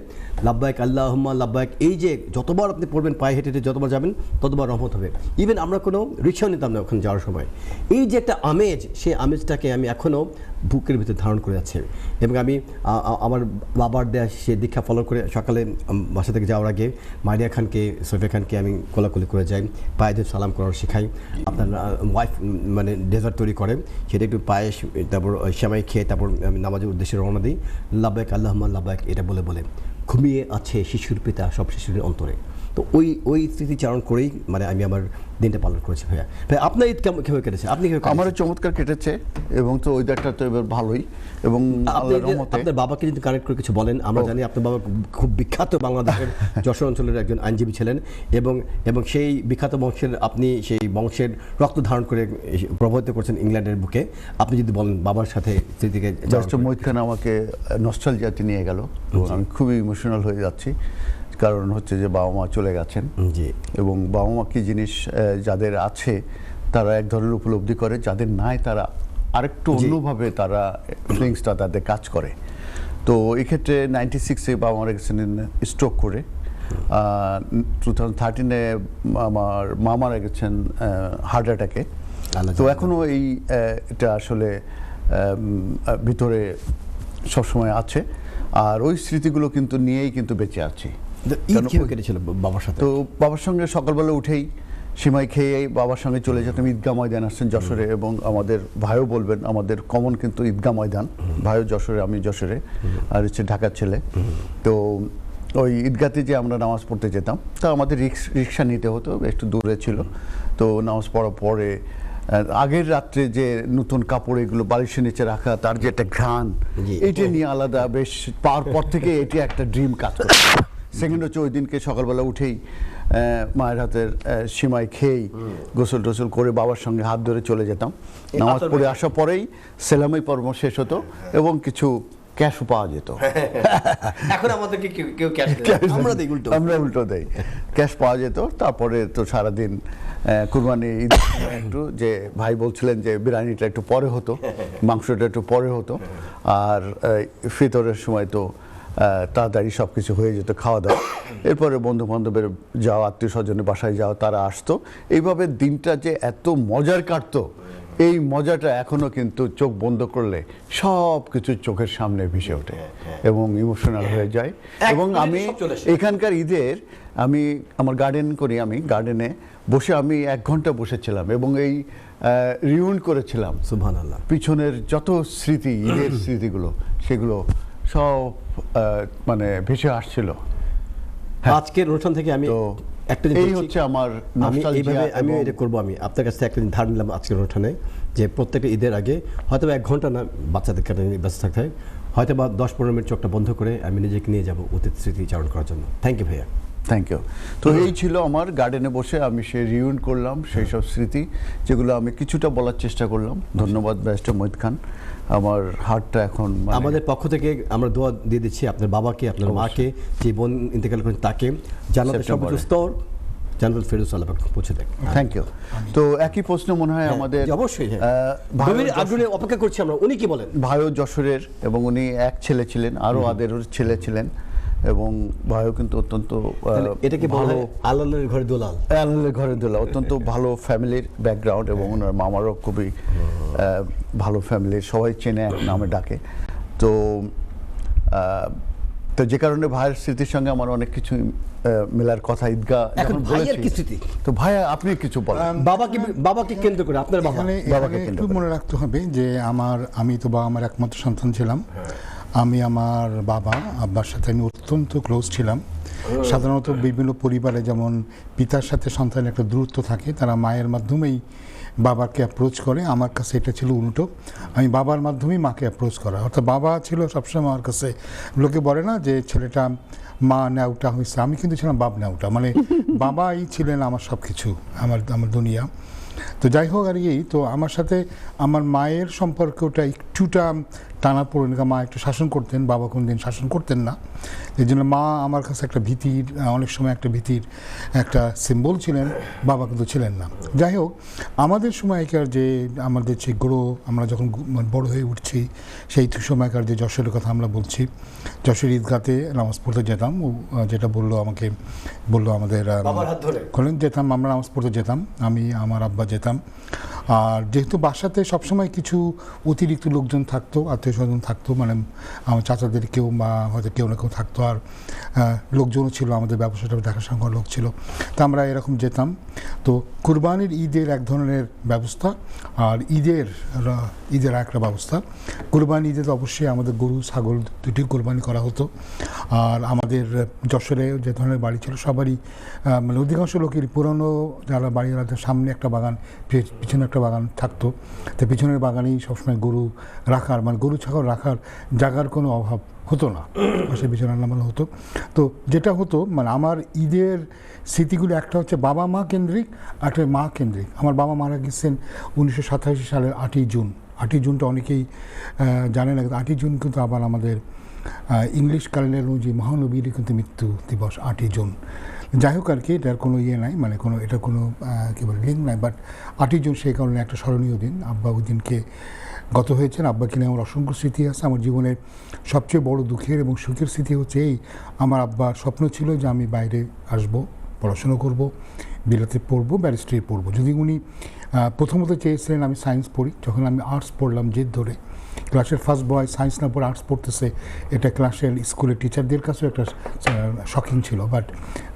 লাব্বাইক আল্লাহুম্মা লাব্বাইক, এই যে যতবার আপনি পড়বেন পায়ে হেঁটে হেঁটে যতবার যাবেন ততবার রহমত হবে। ইভেন আমরা কোনো রিক্সাও নিতাম না ওখানে যাওয়ার সময়। এই যে একটা আমেজ, সেই আমেজটাকে আমি এখনও বুকের ভিতরে ধারণ করে আছে। এবং আমি আমার বাবার দেয়া সে দীক্ষা ফলো করে সকালে বাসা থেকে যাওয়ার আগে মারিয়া খানকে, সোফিয়া খানকে আমি কোলাকুলি করে যাই, পায়ে দিয়ে সালাম করার শেখাই। আপনার ওয়াইফ মানে ডেজার্ট তৈরি করে, সেটা একটু পায়েস, তারপর সেমাই খেয়ে তারপর আমি নামাজের উদ্দেশ্যে রওনা দিই। লাব্বাইক আল্লাহুম্মা লাব্বাইক এটা বলে বলে ঘুমিয়ে আছে শিশুর পিতা সব শিশুর অন্তরে। তো ওই স্মৃতিচারণ করেই মানে আমি আমার দিনটা পালন করেছি। ভাইয়া আপনার ঈদ কেমন কেটেছে? আপনি আমারও চমৎকার কেটেছে, এবং তো ওয়েদারটা তো এবার ভালোই। এবং আপনার বাবাকে যদি কানেক্ট করে কিছু বলেন, আমরা জানি আপনার বাবা খুব বিখ্যাত বাংলাদেশের যশোর অঞ্চলের একজন আইনজীবী ছিলেন, এবং সেই বিখ্যাত বংশের আপনি সেই বংশের রক্ত ধারণ করে প্রভাবিত করছেন ইংল্যান্ডের বুকে। আপনি যদি বলেন বাবার সাথে স্মৃতিকে। ব্যারিস্টার মুহিত খান আমাকে নস্টালজিয়াতে নিয়ে গেল, আমি খুবই ইমোশনাল হয়ে যাচ্ছি। কারণ হচ্ছে যে বাবা মা চলে গেছেন, এবং বাবা মা কি জিনিস যাদের আছে তারা এক ধরনের উপলব্ধি করে, যাদের নাই তারা আরেকটু অন্যভাবে তারা ফিলিংসটা তাদের কাজ করে। তো এক্ষেত্রে 96-এ বাবা মারা গেছেন স্ট্রোক করে, 2013-এ আমার মা মারা গেছেন হার্ট অ্যাটাকে। তো এখনও এটা আসলে ভিতরে সবসময় আছে, আর ওই স্মৃতিগুলো কিন্তু নিয়েই কিন্তু বেঁচে আছি। বাবার সাথে, তো বাবার সঙ্গে সকালবেলা উঠেই সিমাই খেয়ে বাবার সঙ্গে চলে যেতাম। ঈদগাহ ময়দান আসছেন যশোরে, এবং আমাদের ভাইও বলবেন আমাদের কমন কিন্তু ঈদগাহ ময়দান, ভাইও যশোরে, আমি যশোরে, আর হচ্ছে ঢাকার ছেলে। তো ওই ঈদগাতে যে আমরা নামাজ পড়তে যেতাম, তা আমাদের রিক্সা নিতে হতো, একটু দূরে ছিল। তো নামাজ পড়ার পরে আগের রাত্রে যে নতুন কাপড় এগুলো বালিশের নিচে রাখা, তার যে একটা ঘ্রাণ, এইটা নিয়ে আলাদা বেশ পাওয়ার পর থেকে এটি একটা ড্রিম কাজ করে। সেকেন্ড হচ্ছে ওই দিনকে সকালবেলা উঠেই মায়ের হাতের সিমাই খেয়েই গোসল টোসল করে বাবার সঙ্গে হাত ধরে চলে যেতাম। নামাজ পড়ে আসার পরেই সেলামি পর্ব শেষ হতো, এবং কিছু ক্যাশও পাওয়া যেত। এখন আমাদেরকে কেউ ক্যাশ আমরা উল্টো দেই, ক্যাশ পাওয়া যেত। তারপরে তো সারাদিন কুরবানি একটু, যে ভাই বলছিলেন যে বিরিয়ানিটা একটু পরে হতো, মাংসটা একটু পরে হতো, আর ফিতরের সময় তো তাড়াতাড়ি সব কিছু হয়ে যেত খাওয়া দাওয়া। এরপরে বন্ধু বান্ধবের যাওয়া, আত্মীয় স্বজনের বাসায় যাওয়া, তারা আসতো। এইভাবে দিনটা যে এত মজার কাটতো এই মজাটা এখনো কিন্তু চোখ বন্ধ করলে সব কিছু চোখের সামনে ভেসে ওঠে এবং ইমোশনাল হয়ে যায়। এবং আমি এখানকার ঈদের আমি আমার গার্ডেন করি, আমি গার্ডেনে বসে আমি 1 ঘন্টা বসেছিলাম এবং এই রিউন্ড করেছিলাম। সুবহানাল্লাহ। পিছনের যত স্মৃতি, ঈদের স্মৃতিগুলো, সেগুলো সব মানে ভেসে আসছিল। আজকের অনুষ্ঠান থেকে আমি একটা জিনিস এই হচ্ছে আমার আমি নস্টালজিয়া। এইভাবে আমি এটা করব, আমি আপনার কাছ থেকে একটা ধার নিলাম আজকের অনুষ্ঠানে, যে প্রত্যেকটা ঈদের আগে হয়তো 1 ঘন্টা না বাচ্চাদের কাছে ব্যস্ত থাকতে হয়, হয়তো বা 10-15 মিনিট চোখটা বন্ধ করে আমি নিজেকে নিয়ে যাব অতীত স্মৃতিচারণ করার জন্য। থ্যাংক ইউ ভাইয়া। Thank you. তো এই ছিল আমার গার্ডেনে বসে আমি সেই রিউন্ড করলাম সেই সব স্মৃতি, যেগুলো আমি কিছুটা বলার চেষ্টা করলাম। ধন্যবাদ ব্যারিস্টার মহিদ খান। আমার হার্টটা এখন আমাদের পক্ষ থেকে আমরা দোয়া দিয়ে দিচ্ছি আপনার বাবাকে, আপনার মাকে, যে বোন ইন্তেকাল করেন তাকে জান্নাতের সর্বোচ্চ স্তর জান্নাতুল ফেরদৌস আল্লাহ পাক পৌঁছে দেন। Thank you. তো একই প্রশ্ন মনে হয় আমাদের অবশ্যই গভীর আগ্রহে অপেক্ষা করছি আমরা। উনি কি বলেন? ভাইও যশোরের এবং উনি এক ছেলে ছিলেন, আরও আদের ছেলে ছিলেন এবং ভাইও কিন্তু অত্যন্ত এটাকে ভালো আল্লাহর ঘরে দোলাল, আল্লাহর ঘরে দোলা, অত্যন্ত ভালো ফ্যামিলির ব্যাকগ্রাউন্ড এবং ওনার মামারও খুবই ভালো ফ্যামিলির, সবাই চেনে এক নামে ডাকে। তো তো যে কারণে ভাইয়ের স্মৃতির সঙ্গে আমার অনেক কিছু মেলার কথা ঈদগাহ এখন ভাইয়ের কি স্মৃতি? তো ভাইয়া আপনি কিছু বলেন। বাবাকে কেন্দ্র করে আপনার বাবাকে একটু মনে রাখতে হবে যে আমি তো আমার একমাত্র সন্তান ছিলাম। আমি আমার বাবা আব্বার সাথে আমি অত্যন্ত ক্লোজ ছিলাম। সাধারণত বিভিন্ন পরিবারে যেমন পিতার সাথে সন্তানের একটা দূরত্ব থাকে, তারা মায়ের মাধ্যমেই বাবাকে অ্যাপ্রোচ করে। আমার কাছে এটা ছিল উল্টো, আমি বাবার মাধ্যমেই মাকে অ্যাপ্রোচ করা। অর্থাৎ বাবা ছিল সবসময় আমার কাছে, লোকে বলে না যে ছেলেটা মা নেওটা হয়েছে, আমি কিন্তু ছিলাম বাপ নেওটা, মানে বাবাই ছিলেন আমার সব কিছু, আমার দুনিয়া। তো যাই হোক আর কি, তো আমার সাথে আমার মায়ের সম্পর্কটা একটুটা টানা পড়ে, মা একটু শাসন করতেন, বাবা কোনদিন শাসন করতেন না। এই জন্য মা আমার কাছে একটা ভীতির, অনেক সময় একটা ভীতির একটা সিম্বল ছিলেন, বাবা কিন্তু ছিলেন না। যাই হোক, আমাদের সময়কার যে আমাদের যে আমরা যখন বড় হয়ে উঠছি, সেই সময়কার যে যশোরের কথা আমরা বলছি, যশোর ঈদগাতে নামাজ পড়তে যেতাম, যেটা বললো আমাদের যেতাম, আমরা নামাজ পড়তে যেতাম, আমি আমার আব্বা যেতাম। আর যেহেতু বাসাতে সবসময় কিছু অতিরিক্ত লোকজন থাকতো, আত্মীয় স্বজন থাকতো, মানে আমার চাচাদের কেউ বা হয়তো কেউ না কেউ থাকতো, আর লোকজনও ছিল, আমাদের ব্যবসাটা দেখাশোনা করার লোক ছিল, তা আমরা এরকম যেতাম। তো কুরবানির ঈদের এক ধরনের ব্যবস্থা, আর ঈদের একটা ব্যবস্থা। কুরবানি ঈদে তো অবশ্যই আমাদের গরু ছাগল দুটি কুরবানি করা হতো। আর আমাদের যশোরে যে ধরনের বাড়ি ছিল সবারই, মানে অধিকাংশ লোকের পুরনো যারা বাড়ি, সামনে একটা বাগান, পিছনে একটা বাগান থাকতো, তো পিছনের বাগানেই সবসময় গরু রাখার, মানে গরু ছাগল রাখার জায়গার কোনো অভাব হতো না, পাশে পিছনে রান্নাবান্না হতো। তো যেটা হতো, মানে আমার ঈদের স্মৃতিগুলো একটা হচ্ছে বাবা মা কেন্দ্রিক, একটা মা কেন্দ্রিক। আমার বাবা মারা গেছেন 1987 সালের 8ই জুন। 8ই জুনটা অনেকেই জানে না, 8ই জুন কিন্তু আবার আমাদের ইংলিশ ক্যালেন্ডার অনুযায়ী মহানবীর কিন্তু মৃত্যু দিবস 8ই জুন। যাই হোক আর কি, এটার কোনো নাই, মানে এটা কোনো কী বলে লিঙ্ক নাই, বাট 8ই জুন সেই কারণে একটা স্মরণীয় দিন। আব্বা ওই দিনকে গত হয়েছেন। আব্বাকে নিয়ে আমার অসংখ্য স্মৃতি আছে। আমার জীবনের সবচেয়ে বড় দুঃখের এবং সুখের স্মৃতি হচ্ছে এই, আমার আব্বার স্বপ্ন ছিল যে আমি বাইরে আসব, পড়াশুনো করব, বিলাতে পড়বো, ব্যারিস্টারি পড়বো। যদি উনি প্রথমত চেয়েছিলেন আমি সায়েন্স পড়ি, যখন আমি আর্টস পড়লাম জেদ ধরে, ক্লাসের ফার্স্ট বয় সায়েন্স না পড়ে আর্টস পড়তেছে, এটা ক্লাসের স্কুলের টিচারদের কাছেও একটা শকিং ছিল। বাট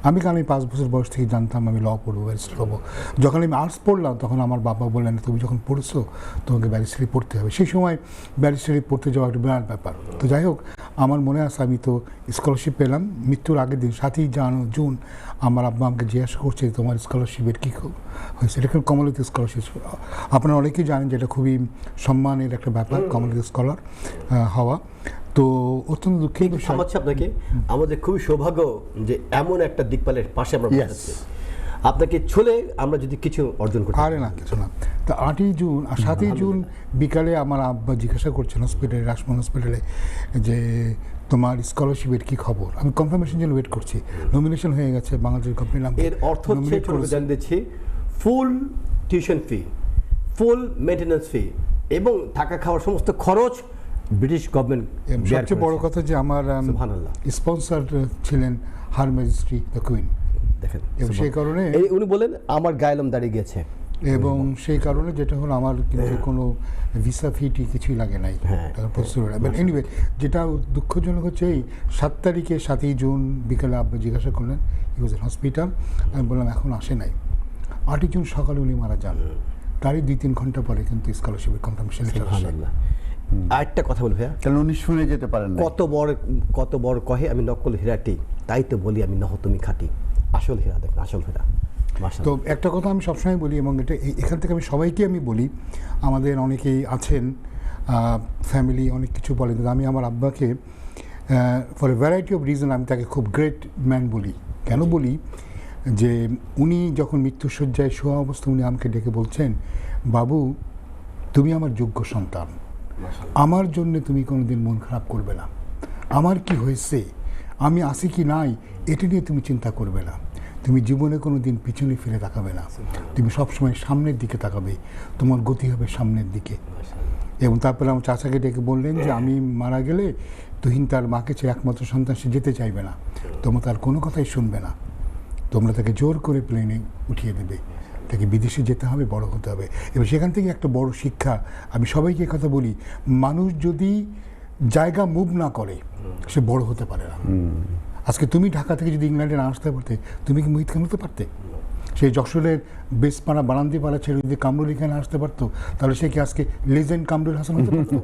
আমি 5 বছর বয়স থেকে জানতাম আমি ল পড়বো, ব্যারিস্টার হবো। যখন আমি আর্টস পড়লাম তখন আমার বাবা বললেন তুমি যখন পড়ছো তোমাকে ব্যারিস্টারি পড়তে হবে। সেই সময় ব্যারিস্টারি পড়তে যাওয়া একটা বিরাট ব্যাপার। তো যাই হোক, আমার মনে আছে আমি তো স্কলারশিপ পেলাম মৃত্যুর আগের দিন 7ই জুন। আমার আব্বা আমাকে জিজ্ঞাসা করছে তোমার স্কলারশিপের কী হয়েছে। এটা কমলাতে স্কলারশিপ, আপনারা অনেকেই জানেন যে এটা খুবই সম্মানের একটা ব্যাপার, কমলাতে স্কলার হওয়া। তো অত্যন্ত দুঃখের বিষয় আপনাকে, আমাদের খুবই সৌভাগ্য যে এমন একটা দিকপালের পাশে আমরা আছি। আপনাকে ছলে আমরা যদি কিছু অর্জন করতে পারে না, কিছু না। তো 8ই জুন আর 7ই জুন বিকালে আমার আব্বা জিজ্ঞাসা করছেন হসপিটালে, রাজমান হসপিটালে, যে তোমার স্কলারশিপের কি খবর। আমি কনফার্মেশন জন্য ওয়েট করছি, নমিনেশন হয়ে গেছে বাংলাদেশ কোম্পানি নাম। এর অর্থ হচ্ছে জানিয়ে দিচ্ছি, ফুল টিউশন ফি, ফুল মেইনটেনেন্স ফি এবং থাকা খাওয়ার সমস্ত খরচ ব্রিটিশ গভর্নমেন্ট। সবচেয়ে বড় কথা যে আমার স্পন্সর ছিলেন হার ম্যাজেস্টি দ্য কুইন। দেখেন, সেই কারণে উনি বলেন আমার গায়লাম দাঁড়িয়ে গেছে। এবং সেই কারণে যেটা হলো আমার কিন্তু কোনো ভিসা ফিটি কিছুই লাগে নাই টাকা প্রস্তুত। এনিওয়ে যেটা দুঃখজনক হচ্ছে এই 7 তারিখে 7ই জুন বিকেলে আব্বা জিজ্ঞাসা করলেন, হি ওয়াজ ইন হসপিটাল। আমি বললাম এখন আসে নাই। 8ই জুন সকালে উনি মারা যান। তারই 2-3 ঘন্টা পরে কিন্তু স্কলারশিপের কনফার্মেশন লেটার আসে। আরেকটা কথা বলি ভাইয়া, তাহলে উনি শুনে যেতে পারেন না। কত বড় কহে আমি নকল হীরাটি, তাই তো বলি আমি নহ তুমি খাঁটি। আসল হীরা দেখেন, আসল হীরা। তো একটা কথা আমি সবসময় বলি, এবং এটা এখান থেকে আমি সবাইকে আমি বলি, আমাদের অনেকেই আছেন ফ্যামিলি অনেক কিছু বলেন, কিন্তু আমি আমার আব্বাকে for a variety of reason আমি তাকে খুব গ্রেট ম্যান বলি। কেন বলি, যে উনি যখন মৃত্যুশয্যায় শোয়া অবস্থা উনি আমাকে ডেকে বলছেন, বাবু তুমি আমার যোগ্য সন্তান, আমার জন্য তুমি কোনোদিন মন খারাপ করবে না, আমার কি হয়েছে, আমি আছি কি নাই, এটা নিয়ে তুমি চিন্তা করবে না, তুমি জীবনে কোনো দিন পিছনে ফিরে তাকাবে না, তুমি সবসময় সামনের দিকে তাকাবে, তোমার গতি হবে সামনের দিকে। এবং তারপরে আমার চাচাকে ডেকে বললেন যে আমি মারা গেলে তুহিন তার মাকে ছেড়ে একমাত্র সন্তান, সে যেতে চাইবে না, তোমরা তার কোনো কথাই শুনবে না, তোমরা তাকে জোর করে প্লেনে উঠিয়ে দেবে, তাকে বিদেশে যেতে হবে, বড় হতে হবে। এবং সেখান থেকে একটা বড় শিক্ষা আমি সবাইকে কথা বলি, মানুষ যদি জায়গা মুভ না করে সে বড় হতে পারে না। আজকে তুমি ঢাকা থেকে যদি ইংল্যান্ডে না আসতে পারতে, তুমি কি মুহিত খান হতে পারতে? সেই যশোরের বেসপাড়া বারান্দিপাড়া ছেড়ে যদি কামরুল এখানে আসতে পারতো, তাহলে সে কি আজকে লেজেন্ড কামরুল হাসান হতে পারতো?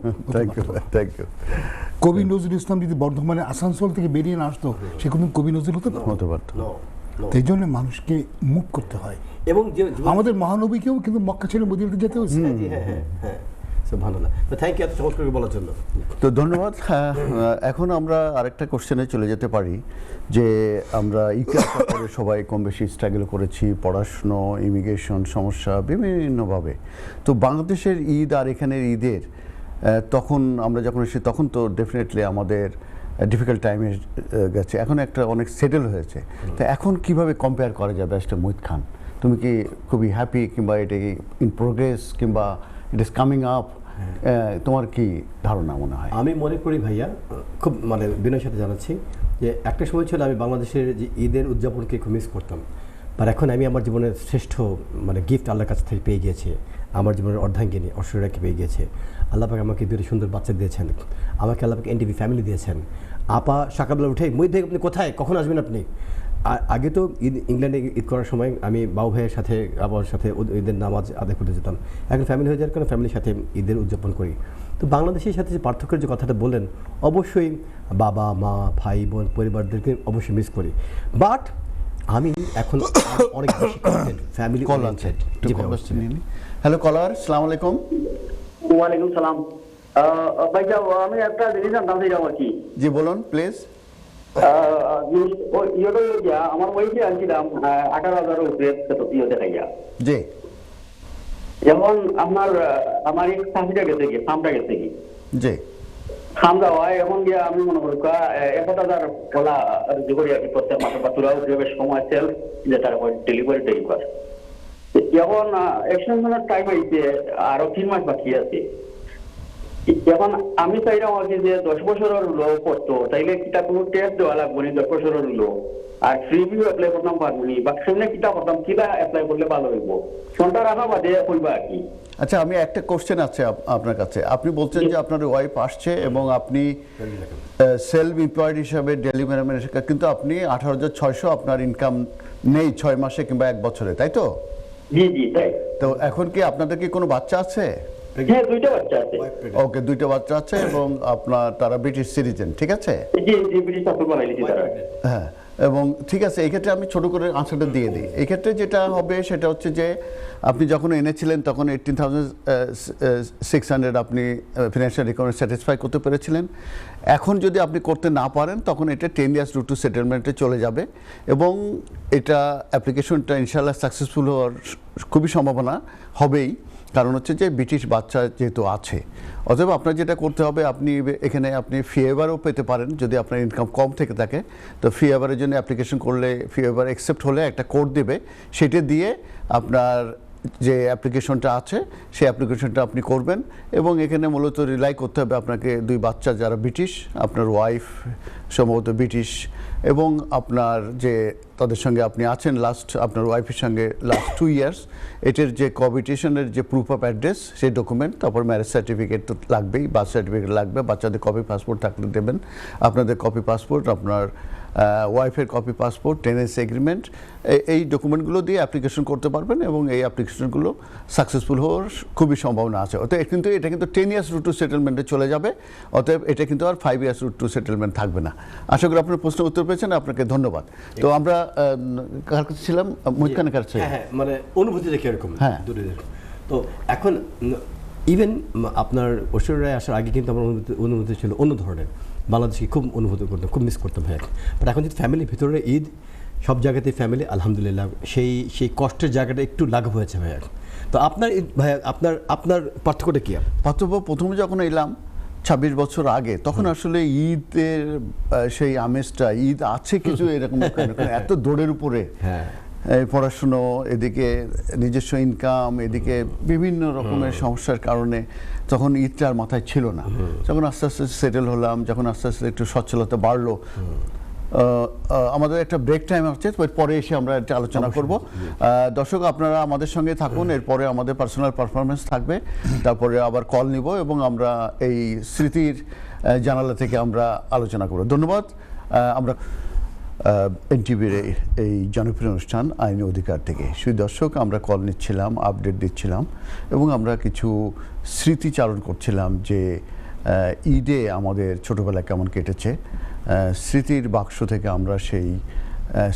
কবি নজরুল ইসলাম যদি বর্ধমানে আসানসোল থেকে বেরিয়ে না আসতো, সে কোনো কবি নজরুল হতে পারতো? এই জন্য মানুষকে মুভ করতে হয়। এবং আমাদের মহানবীকেও কিন্তু মক্কা ছেড়ে মদিনাতে যেতে হয়েছে। ভালো না, থ্যাংক ইউ এত চমৎকার বলার জন্য। তো ধন্যবাদ। এখন আমরা আরেকটা কোশ্চেনে চলে যেতে পারি, যে আমরা ইতিহাসে সবাই কম বেশি স্ট্রাগল করেছি, পড়াশুনো, ইমিগ্রেশন সমস্যা বিভিন্নভাবে। তো বাংলাদেশের ঈদ আর এখানের ঈদের তখন আমরা যখন এসেছি তখন তো ডেফিনেটলি আমাদের ডিফিকাল্ট টাইমে গেছে, এখন একটা অনেক সেটেল হয়েছে। তো এখন কিভাবে কম্পেয়ার করা যাবে? আসলে মুহিত খান, তুমি কি খুবই হ্যাপি, কিংবা এটা কি ইন প্রোগ্রেস, কিংবা ইট ইজ কামিং আপ, তোমার কি ধারণা মনে হয়? আমি মনে করি ভাইয়া, খুব মানে বিনয়ের সাথে জানাচ্ছি, যে একটা সময় ছিল আমি বাংলাদেশের যে ঈদের উদযাপনকে খুব মিস করতাম, আর এখন আমি আমার জীবনের শ্রেষ্ঠ মানে গিফট আল্লাহর কাছ থেকে পেয়ে গিয়েছি। আমার জীবনের অর্ধাঙ্গিনী ঐশ্বর্যাকে পেয়ে গিয়েছে। আল্লাহ পাক আমাকে দুটো সুন্দর বাচ্চা দিয়েছেন, আমাকে আল্লাহ পাক এনটিভি ফ্যামিলি দিয়েছেন। আপা সকালবেলা উঠে মুহিত ভাই আপনি কোথায়, কখন আসবেন আপনি? আর আগে তো ইংল্যান্ডে ঈদ করার সময় আমি বাবু ভাইয়ের সাথে আবার সাথে ঈদের নামাজ আদায় করতে যেতাম। এখন ফ্যামিলি হয়ে যাওয়ার কারণে ফ্যামিলির সাথে ঈদের উদযাপন করি। তো বাংলাদেশের সাথে যে পার্থক্যের যে কথাটা বললেন, অবশ্যই বাবা মা ভাই বোন পরিবারদেরকে অবশ্যই মিস করি, বাট আমি এখন অনেক বেশি ফ্যামিলি ওরিয়েন্টেড। হ্যালো কলার, আসসালামু আলাইকুম। ওয়ালাইকুম সালাম। ভাইয়া আমি একটা জিনিস জানতাম চাইলাম আর কি। জি বলুন প্লিজ। আমার ওইকে আনছিলাম 18,000 উপরে ইয়ে দেখাইয়া। জি। যেমন আমার এই সাহিটা গেছে কি, ফার্মটা গেছে কি। জি। ফার্ম দেওয়া এখন গিয়ে আমি মনে করি 1,000 বলা যে করি আর কি, প্রত্যেক মাসে বা তোরাও যেভাবে সময় সেল যে তারপর ডেলিভারি ডেলিভার। এখন এক্সটেনশনের টাইম হয়েছে, আরো 3 মাস বাকি আছে। এখন আমি চাইলাম আর কি যে 10 বছরের লো করতো, তাইলে কিটা কোনো টেস্ট দেওয়া লাগবো নি 10 বছরের লো, আর ফ্রি ভিউ অ্যাপ্লাই করতাম পারবো নি, বা সামনে কিটা করতাম, কিটা অ্যাপ্লাই করলে ভালো হইব, ফোনটা রাখা বাদে কইবা আর কি। আচ্ছা, আমি একটা কোশ্চেন আছে আপনার কাছে। আপনি বলছেন যে আপনার ওয়াইফ আসছে এবং আপনি সেলফ এমপ্লয়েড হিসাবে ডেলিভারি ম্যান, কিন্তু আপনি 18,600 আপনার ইনকাম নেই 6 মাসে কিংবা 1 বছরে, তাই তো? জি জি তাই। তো এখন কি আপনাদের কি কোনো বাচ্চা আছে? হ্যাঁ, 2টা বাচ্চা আছে। ওকে, 2টা বাচ্চা আছে এবং আপনার তারা ব্রিটিশ সিটিজেন, ঠিক আছে? জি জি, ব্রিটিশ পাসপোর্ট বানাইছি তারা। হ্যাঁ, এবং ঠিক আছে, এই ক্ষেত্রে আমি ছোট করে আনসারটা দিয়ে দিই। এই ক্ষেত্রে যেটা হবে সেটা হচ্ছে যে আপনি যখন এনেছিলেন তখন 18,600 আপনি ফিনান্সিয়াল রিকভারি স্যাটিসফাই করতে পেরেছিলেন। এখন যদি আপনি করতে না পারেন তখন এটা 10 ইয়ার্স রুট টু সেটেলমেন্টে চলে যাবে, এবং এটা অ্যাপ্লিকেশনটা ইনশাআল্লাহ সাকসেসফুল হওয়ার খুবই সম্ভাবনা হবেই, কারণ হচ্ছে যে ব্রিটিশ বাচ্চা যেহেতু আছে। অতএব আপনার যেটা করতে হবে, আপনি এখানে আপনি ফি ওয়েভারও পেতে পারেন যদি আপনার ইনকাম কম থেকে থাকে। তো ফি ওয়েভারের জন্য অ্যাপ্লিকেশন করলে ফি ওয়েভার অ্যাকসেপ্ট হলে একটা কোড দেবে, সেটা দিয়ে আপনার যে অ্যাপ্লিকেশনটা আছে সেই অ্যাপ্লিকেশনটা আপনি করবেন। এবং এখানে মূলত রিলাই করতে হবে আপনাকে 2 বাচ্চা যারা ব্রিটিশ, আপনার ওয়াইফ সম্ভবত ব্রিটিশ এবং আপনার যে তাদের সঙ্গে আপনি আছেন আপনার ওয়াইফের সঙ্গে লাস্ট 2 ইয়ার্স, এটার যে কোঅ্যাবিটেশনের যে প্রুফ অফ অ্যাড্রেস সেই ডকুমেন্ট, তারপর ম্যারেজ সার্টিফিকেট তো লাগবেই, বার্থ সার্টিফিকেট লাগবে, বাচ্চাদের কপি পাসপোর্ট থাকলে দেবেন, আপনাদের কপি পাসপোর্ট, আপনার ওয়াইফের কপি পাসপোর্ট, টেনেন্সি এগ্রিমেন্ট, এই ডকুমেন্টগুলো দিয়ে অ্যাপ্লিকেশন করতে পারবেন এবং এই অ্যাপ্লিকেশনগুলো সাকসেসফুল হওয়ার খুবই সম্ভাবনা আছে। অতএব এটা কিন্তু 10 ইয়ার্স রুট টু সেটেলমেন্টে চলে যাবে, অতএব এটা কিন্তু আর 5 ইয়ার্স রুট টু সেটেলমেন্ট থাকবে না। আশা করি আপনার প্রশ্নের উত্তর পেয়েছেন, আপনাকে ধন্যবাদ। তো আমরা কার কাছে ছিলাম? মুহিত খানের কাছে। হ্যাঁ, মানে অনুভূতিটা কিরকম? হ্যাঁ, তো এখন ইভেন আপনার ঐশ্বর্যায় আসার আগে কিন্তু আমার অনুভূতি ছিল অন্য ধরনের, বাংলাদেশকে খুব অনুভূতি করতাম, খুব মিস করতাম ভাইয়া। বাট এখন যদি ফ্যামিলির ভিতরে ঈদ, সব জায়গাতেই ফ্যামিলি, আলহামদুলিল্লাহ সেই কষ্টের জায়গাটা একটু লাঘব হয়েছে ভাইয়া। তো আপনার ভাইয়া আপনার পার্থক্যটা কি? পার্থক্য প্রথমে যখন এলাম 26 বছর আগে, তখন আসলে ঈদের সেই আমেজটা, ঈদ আছে কিছু এরকম এত দৌড়ের উপরে, পড়াশুনো, এদিকে নিজস্ব ইনকাম, এদিকে বিভিন্ন রকমের সমস্যার কারণে তখন ঈদটা আর মাথায় ছিল না। যখন আস্তে আস্তে সেটেল হলাম, যখন আস্তে আস্তে একটু সচ্ছলতা বাড়লো, আমাদের একটা ব্রেক টাইম আছে, পরে এসে আমরা একটা আলোচনা করব। দর্শক আপনারা আমাদের সঙ্গে থাকুন, এরপরে আমাদের পার্সোনাল পারফরমেন্স থাকবে, তারপরে আবার কল নিব এবং আমরা এই স্মৃতির জানালা থেকে আমরা আলোচনা করব। ধন্যবাদ। আমরা এনটিভির এই জনপ্রিয় অনুষ্ঠান আইনি অধিকার থেকে সেই দর্শক আমরা কল নিচ্ছিলাম, আপডেট দিচ্ছিলাম এবং আমরা কিছু স্মৃতিচারণ করছিলাম যে ঈদে আমাদের ছোটোবেলা কেমন কেটেছে। স্মৃতির বাক্স থেকে আমরা সেই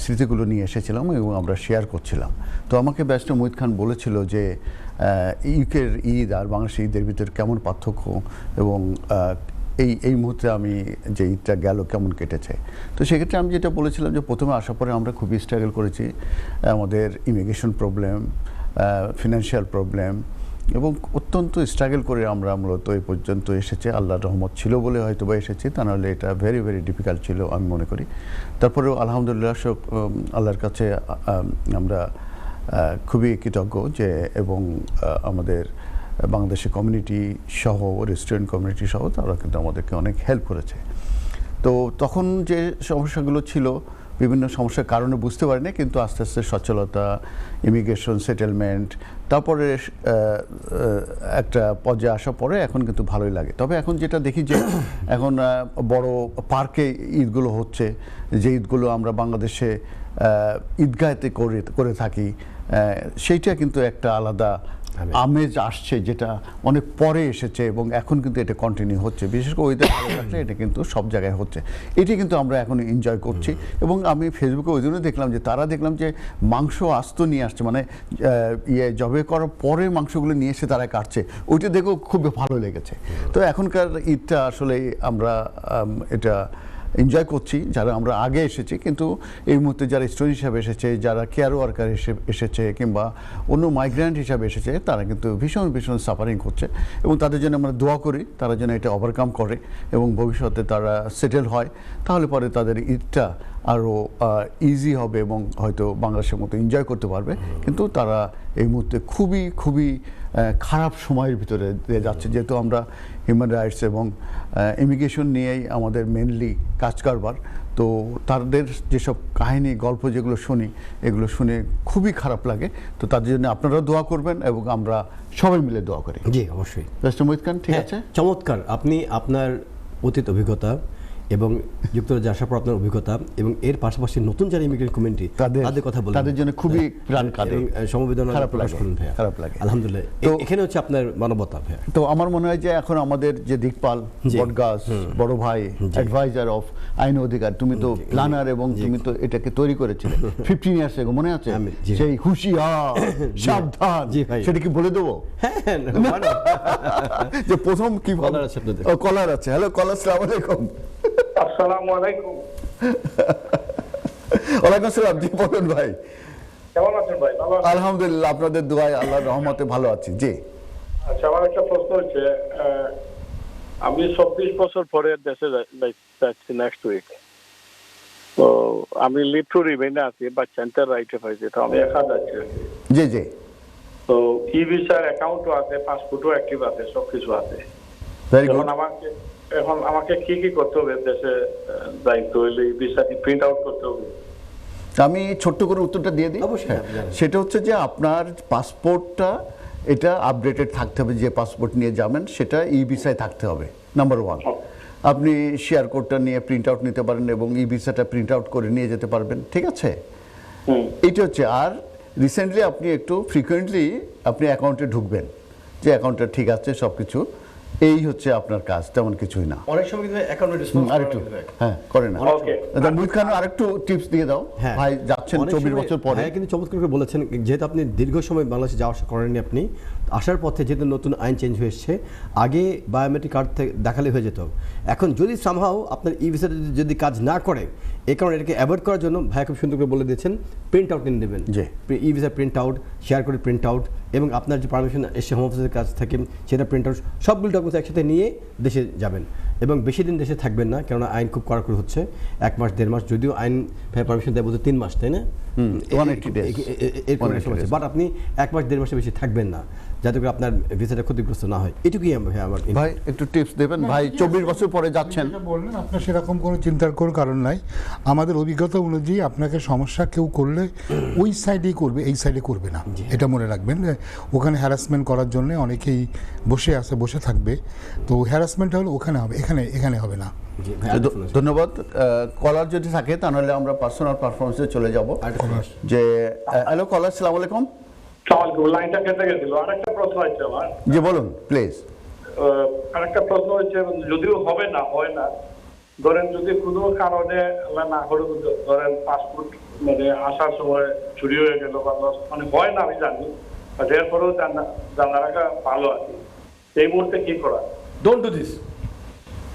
স্মৃতিগুলো নিয়ে এসেছিলাম এবং আমরা শেয়ার করছিলাম। তো আমাকে ব্যারিস্টার মুহিত খান বলেছিল যে ইউকের ঈদ আর বাংলাদেশের ঈদের ভিতরে কেমন পার্থক্য এবং এই মুহূর্তে আমি যে ঈদটা গেল কেমন কেটেছে। তো সেক্ষেত্রে আমি যেটা বলেছিলাম যে প্রথমে আসার পরে আমরা খুবই স্ট্রাগল করেছি, আমাদের ইমিগ্রেশন প্রবলেম, ফিনান্সিয়াল প্রবলেম এবং অত্যন্ত স্ট্রাগল করে আমরা মূলত এই পর্যন্ত এসেছে। আল্লাহর রহমত ছিল বলে হয়তো বা এসেছি, তা নাহলে এটা ভেরি ভেরি ডিফিকাল্ট ছিল আমি মনে করি। তারপরেও আলহামদুলিল্লাহ আল্লাহর কাছে আমরা খুবই কৃতজ্ঞ যে এবং আমাদের বাংলাদেশের কমিউনিটি সহ, রেস্টুরেন্ট কমিউনিটি সহ তারা কিন্তু আমাদেরকে অনেক হেল্প করেছে। তো তখন যে সমস্যাগুলো ছিল, বিভিন্ন সমস্যার কারণে বুঝতে পারিনি, কিন্তু আস্তে আস্তে সচ্ছলতা, ইমিগ্রেশন, সেটেলমেন্ট, তারপরে একটা পর্যায়ে আসার পরে এখন কিন্তু ভালোই লাগে। তবে এখন যেটা দেখি যে এখন বড় পার্কে ঈদগুলো হচ্ছে, যে ঈদগুলো আমরা বাংলাদেশে ঈদগাহেতে করে থাকি, সেইটা কিন্তু একটা আলাদা আমেজ আসছে, যেটা অনেক পরে এসেছে এবং এখন কিন্তু এটা কন্টিনিউ হচ্ছে। বিশেষ করে ওয়েদার ভালো থাকলে এটা কিন্তু সব জায়গায় হচ্ছে, এটি কিন্তু আমরা এখন এনজয় করছি। এবং আমি ফেসবুকে ওই জন্য দেখলাম যে মাংস আস্ত নিয়ে আসছে, মানে জবে করার পরে মাংসগুলো নিয়ে এসে তারা কাটছে, ওইটা দেখেও খুব ভালো লেগেছে। তো এখনকার ঈদটা আসলে আমরা এটা এনজয় করছি যারা আমরা আগে এসেছি, কিন্তু এই মুহূর্তে যারা স্টুডেন্ট হিসাবে এসেছে, যারা কেয়ার ওয়ার্কার এসেছে কিংবা অন্য মাইগ্রেন্ট হিসাবে এসেছে, তারা কিন্তু ভীষণ ভীষণ সাফারিং করছে এবং তাদের জন্য আমরা দোয়া করি তারা যেন এটা ওভারকাম করে এবং ভবিষ্যতে তারা সেটেল হয়, তাহলে পরে তাদের ঈদটা আরও ইজি হবে এবং হয়তো বাংলাদেশের মতো এনজয় করতে পারবে। কিন্তু তারা এই মুহূর্তে খুবই খুবই খারাপ সময়ের ভিতরে দিয়ে যাচ্ছে, যেহেতু আমরা হিউম্যান রাইটস এবং ইমিগ্রেশন নিয়েই আমাদের মেনলি কাজ কারবার। তো তাদের যেসব কাহিনী, গল্প যেগুলো শুনি, এগুলো শুনে খুবই খারাপ লাগে। তো তাদের জন্য আপনারা দোয়া করবেন এবং আমরা সবাই মিলে দোয়া করি। জি, অবশ্যই। ব্যারিস্টার মুহিত খান, ঠিক আছে? চমৎকার। আপনি আপনার অতীত অভিজ্ঞতা এবং যুক্তরাজ্যে আসার পর আপনার অভিজ্ঞতা এবং এর পাশাপাশি নতুন যারা ইমিগ্রেন্ট কমিউনিটি তাদের কথা বলেন, তাদের জন্য খুবই প্রাণ কাঁদে, সমবেদনা প্রকাশ করুন ভাইয়া। খারাপ লাগে আলহামদুলিল্লাহ। এখানে হচ্ছে আপনার মানবতা ভাইয়া। তো আমার মনে হয় যে এখন আমাদের যে দিকপাল বটগাছ, বড় ভাই, অ্যাডভাইজার অফ আইন অধিকার, তুমি তো প্ল্যানার এবং তুমি তো এটাকে তৈরি করেছিলে 15 ইয়ার্স আগে, মনে আছে? সেই হুঁশিয়ার, সাবধান, সেটা কি বলে দেবো? যে প্রথম কি কলার আছে। হ্যালো কলার, আসসালামু আলাইকুম। আসসালামু আলাইকুম। ওয়ালাইকুম আসসালাম। জি বলুন ভাই, কেমন আছেন ভাই? ভালো আছেন? আলহামদুলিল্লাহ, আপনাদের দোয়ায় আল্লাহর রহমতে ভালো আছি। জি আচ্ছা, আমার একটা প্রশ্ন হচ্ছে, আমি 24 বছর পরে দেশে যাচ্ছি নেক্সট উইক। তো আমি লিভ টু রিমেইনে আছি বা সেন্টার রাইটে পাইছি, তো আমি একা যাচ্ছি। জি জি। তো ই ভিসার অ্যাকাউন্টও আছে, পাসপোর্টও অ্যাক্টিভ আছে, সবকিছু আছে। Very good. এখন আমাকে কি কি করতে হবে দেশে দায়িত্ব হইলে ভিসা কি প্রিন্ট আউট করতে হবে? আমি ছোট্ট করে উত্তরটা দিয়ে দিই। অবশ্যই, হ্যাঁ, আপনি জানেন। সেটা হচ্ছে যে আপনার পাসপোর্টটা এটা আপডেটেড থাকতে হবে, যে পাসপোর্ট নিয়ে যাবেন সেটা ই ভিসায় থাকতে হবে, নাম্বার 1। আপনি শেয়ার কোডটা নিয়ে প্রিন্ট আউট নিতে পারেন এবং ই ভিসাটা প্রিন্ট আউট করে নিয়ে যেতে পারবেন, ঠিক আছে? এইটা হচ্ছে। আর রিসেন্টলি আপনি একটু ফ্রিকোয়েন্টলি আপনি অ্যাকাউন্টে ঢুকবেন, যে অ্যাকাউন্টটা ঠিক আছে সব কিছু, এই হচ্ছে আপনার কাজ, তেমন কিছুই না। অনেক সময় কিন্তু অ্যাকাউন্টে রেসপন্স আরেকটু হ্যাঁ করে না। ওকে। মুহিত খান আরেকটু টিপস দিয়ে দাও। ভাই যাচ্ছেন 24 বছর পরে। হ্যাঁ, কিন্তু চমৎকার করে বলেছেন, যেহেতু আপনি দীর্ঘ সময় বাংলাদেশে যাওয়া আসা করেননি, আপনি আসার পথে যেহেতু নতুন আইন চেঞ্জ হয়ে এসছে, আগে বায়োমেট্রিক কার্ড থেকে দেখালে হয়ে যেত। এখন যদি সামহাও আপনার ই ভিসাটা যদি কাজ না করে, এই কারণে এটাকে অ্যাভয়েড করার জন্য ভাই খুব সুন্দর করে বলে দিয়েছেন, প্রিন্ট আউট নিয়ে নেবেন। ই ভিসা প্রিন্ট আউট, শেয়ার করে প্রিন্ট আউট, এবং আপনার যে পারমিশন এসে হোম অফিসের কাছ থেকে সেটা প্রিন্ট আউট, সবগুলো ডকুমেন্টস একসাথে নিয়ে দেশে যাবেন। এবং বেশি দিন দেশে থাকবেন না, কেননা আইন খুব কড়াকড়ি হচ্ছে। 1 মাস 1.5 মাস, যদিও আইন পারমিশন দেয় বলতে 3 মাস, তাই না? 180 days। বাট আপনি 1 মাস 1.5 মাসের বেশি থাকবেন না, যাতে করে আপনার ভিসাটা ক্ষতিগ্রস্ত না হয়। এটুকুই আমার। ভাই একটু টিপস দেবেন। ভাই 24 বছর পরে যাচ্ছেন, বললেন আপনার সেরকম কোনো চিন্তার কোনো কারণ নাই। আমাদের অভিজ্ঞতা অনুযায়ী আপনাকে সমস্যা কেউ করলে ওই সাইডেই করবে, এই সাইডে করবে না, এটা মনে রাখবেন। ওখানে হ্যারাসমেন্ট করার জন্য অনেকেই বসে থাকবে, তো হ্যারাসমেন্ট হলে ওখানে হবে, এখানে হবে না। ধন্যবাদ। কলার যদি থাকে তাহলে আমরা পার্সোনাল পারফরমেন্সে চলে যাব। যে হ্যালো কলার, আসসালামু আলাইকুম। লাইনটা কেটে গেছিল। আরেকটা প্রশ্ন আছে আমার। জি বলুন প্লিজ। আরেকটা প্রশ্ন হচ্ছে, যদিও হবে না, হয় না, ধরেন যদি কোনো কারণে না করে, ধরেন পাসপোর্ট মানে আসার সময় চুরি হয়ে গেল বা মানে হয় না, আমি জানি, এরপরেও জানা রাখা ভালো আছে। এই মুহূর্তে কি করা? Don't do this.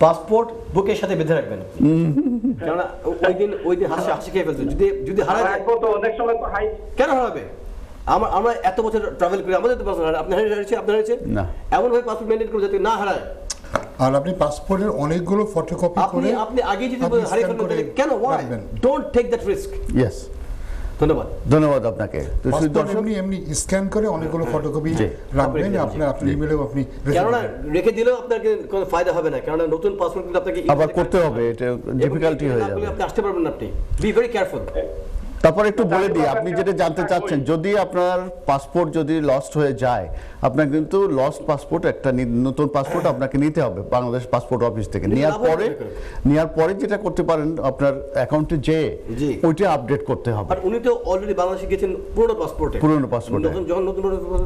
পাসপোর্ট বুকের সাথে বেঁধে রাখবেন, কেননা ওই দিন হাসি খেয়ে ফেলছে। যদি হারায় যায়, অনেক সময় তো হাই কেন হারাবে? আমরা এত বছর ট্রাভেল করি, আমাদের তো পাসপোর্ট আপনি হারিয়েছে না, এমন ভাবে পাসপোর্ট মেনটেন করে যাতে না হারায়। আর আপনি পাসপোর্টের অনেকগুলো ফটোকপি করে আপনি আগে যদি হারিয়ে ফেলবেন, কেন? Why don't take that risk. Yes, ধন্যবাদ আপনাকে। এমনি স্ক্যান করে অনেকগুলো ফটোকপি রাখবেন আপনার ইমেলেও, আপনি কেননা রেখে দিলেও আপনার কোনো ফায়দা হবে না, কারণ নতুন পাসপোর্ট কিন্তু আপনাকে আবার করতে হবে, এটা ডিফিকাল্টি হয়ে যাবে, আপনি আসতে পারবেন না। আপনি বি ভেরি কেয়ারফুল। তারপর একটু বলে দিই, আপনি যেটা জানতে চাচ্ছেন, যদি আপনার পাসপোর্ট যদি লস্ট হয়ে যায়, আপনার কিন্তু লস্ট পাসপোর্ট, একটা নতুন পাসপোর্ট আপনাকে নিতে হবে বাংলাদেশ পাসপোর্ট অফিস থেকে। নেওয়ার পরে যেটা করতে পারেন, আপনার অ্যাকাউন্টে যে ওইটা আপডেট করতে হবে। আর উনি তো অলরেডি বাংলাদেশে গেছেন পুরনো পাসপোর্টে, যখন নতুন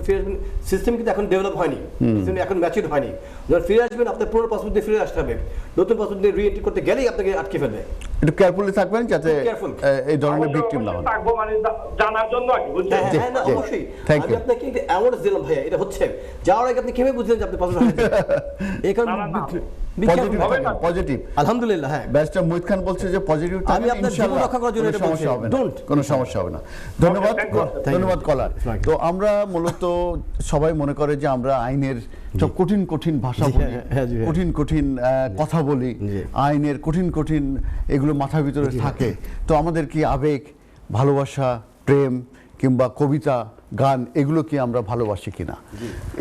ফিরে আসবেন, সিস্টেম কিন্তু এখন ডেভেলপ হয়নি, এখন ম্যাচিউর হয়নি। যখন ফিরে আসবেন, আপনার পুরনো পাসপোর্ট দিয়ে ফিরে আসতে হবে। নতুন পাসপোর্ট দিয়ে রি-এন্ট্রি করতে গেলেই আপনাকে আটকে ফেলবে। একটু কেয়ারফুলি থাকবেন যাতে এই ধরনের ভিকটিম না হয়। জানার জন্য অবশ্যই আমি আপনাকে অ্যাওয়ার্ডস দিলাম ভাইয়া, এটা হচ্ছে যাওয়ার আগে আপনি কিভাবে বুঝলেন যে আপনি পাসপোর্ট এই কারণে পজিটিভ। আলহামদুলিল্লাহ। হ্যাঁ, ব্যারিস্টার মুহিত খান বলছে যে পজিটিভ, আমি আপনার জীবন রক্ষা করার জন্য এটা সমস্যা হবে না, কোনো সমস্যা হবে না। ধন্যবাদ কলার। তো আমরা মূলত সবাই মনে করে যে আমরা আইনের সব কঠিন ভাষা বলি, কঠিন কথা বলি, আইনের কঠিন এগুলো মাথার ভিতরে থাকে। তো আমাদের কি আবেগ, ভালোবাসা, প্রেম কিংবা কবিতা, গান, এগুলো কি আমরা ভালোবাসি কিনা?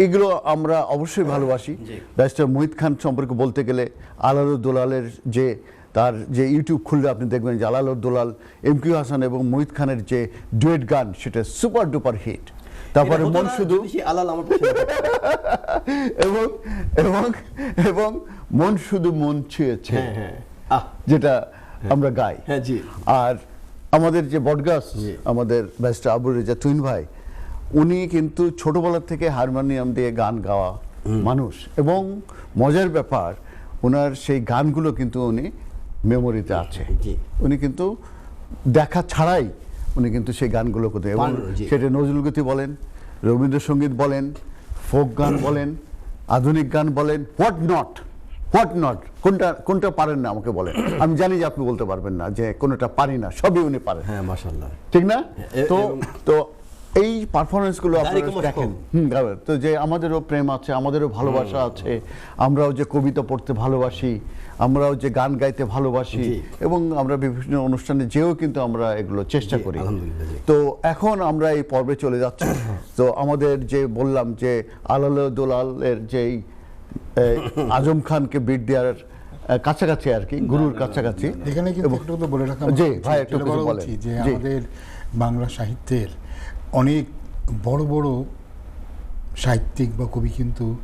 এগুলো আমরা অবশ্যই ভালোবাসি। ব্যারিস্টার মুহিত খান সম্পর্কে বলতে গেলে আলালুদ্দোলালের যে তার যে ইউটিউব খুললে আপনি দেখবেন যে আলালুদ্দোলাল, এমকিউ হাসান এবং মুহিত খানের যে ডুয়েট গান, সেটা সুপার ডুপার হিট। তারপরে মন শুধু এবং মন শুধু মন ছুঁয়েছে, যেটা আমরা গাই। আর আমাদের যে বটগাছ, আমাদের ব্যারিস্টার আবু রেজা তুহিন ভাই, উনি কিন্তু ছোটবেলার থেকে হারমোনিয়াম দিয়ে গান গাওয়া মানুষ, এবং মজার ব্যাপার, ওনার সেই গানগুলো কিন্তু উনি মেমোরিতে আছে। উনি কিন্তু দেখা ছাড়াই উনি কিন্তু সেই গানগুলো করতেন, এবং সেটা নজরুলগীতি বলেন, রবীন্দ্রসঙ্গীত বলেন, ফোক গান বলেন, আধুনিক গান বলেন, হোয়াট নট, কোনটা পারেন না আমাকে বলেন। আমি জানি যে আপনি বলতে পারবেন না যে কোনটা পারি না, সবই উনি পারেন। হ্যাঁ, মাশাআল্লাহ, ঠিক না? তো এই পারফরমেন্সগুলো আপনারা দেখেন, তো যে আমাদেরও প্রেম আছে, আমাদেরও ভালোবাসা আছে, আমরাও যে কবিতা পড়তে ভালোবাসি, আমরাও যে গান গাইতে ভালোবাসি, এবং আমরা বিভিন্ন অনুষ্ঠানে যেও কিন্তু আমরা এগুলো চেষ্টা করি। তো এখন আমরা এই পর্বে চলে যাচ্ছি। তো আমাদের যে বললাম যে আলালুদ্দোলালের যেই আজম খানকে বিট দেওয়ার কাছাকাছি আর কি, গুরুর কাছাকাছি। এখানে কিন্তু একটু তো বলে রাখা জি ভাই, একটু যেটা কিছু বলা বলেন। উচিত যে জি। আমাদের বাংলা সাহিত্যের অনেক বড় বড় সাহিত্যিক বা কবি কিন্তু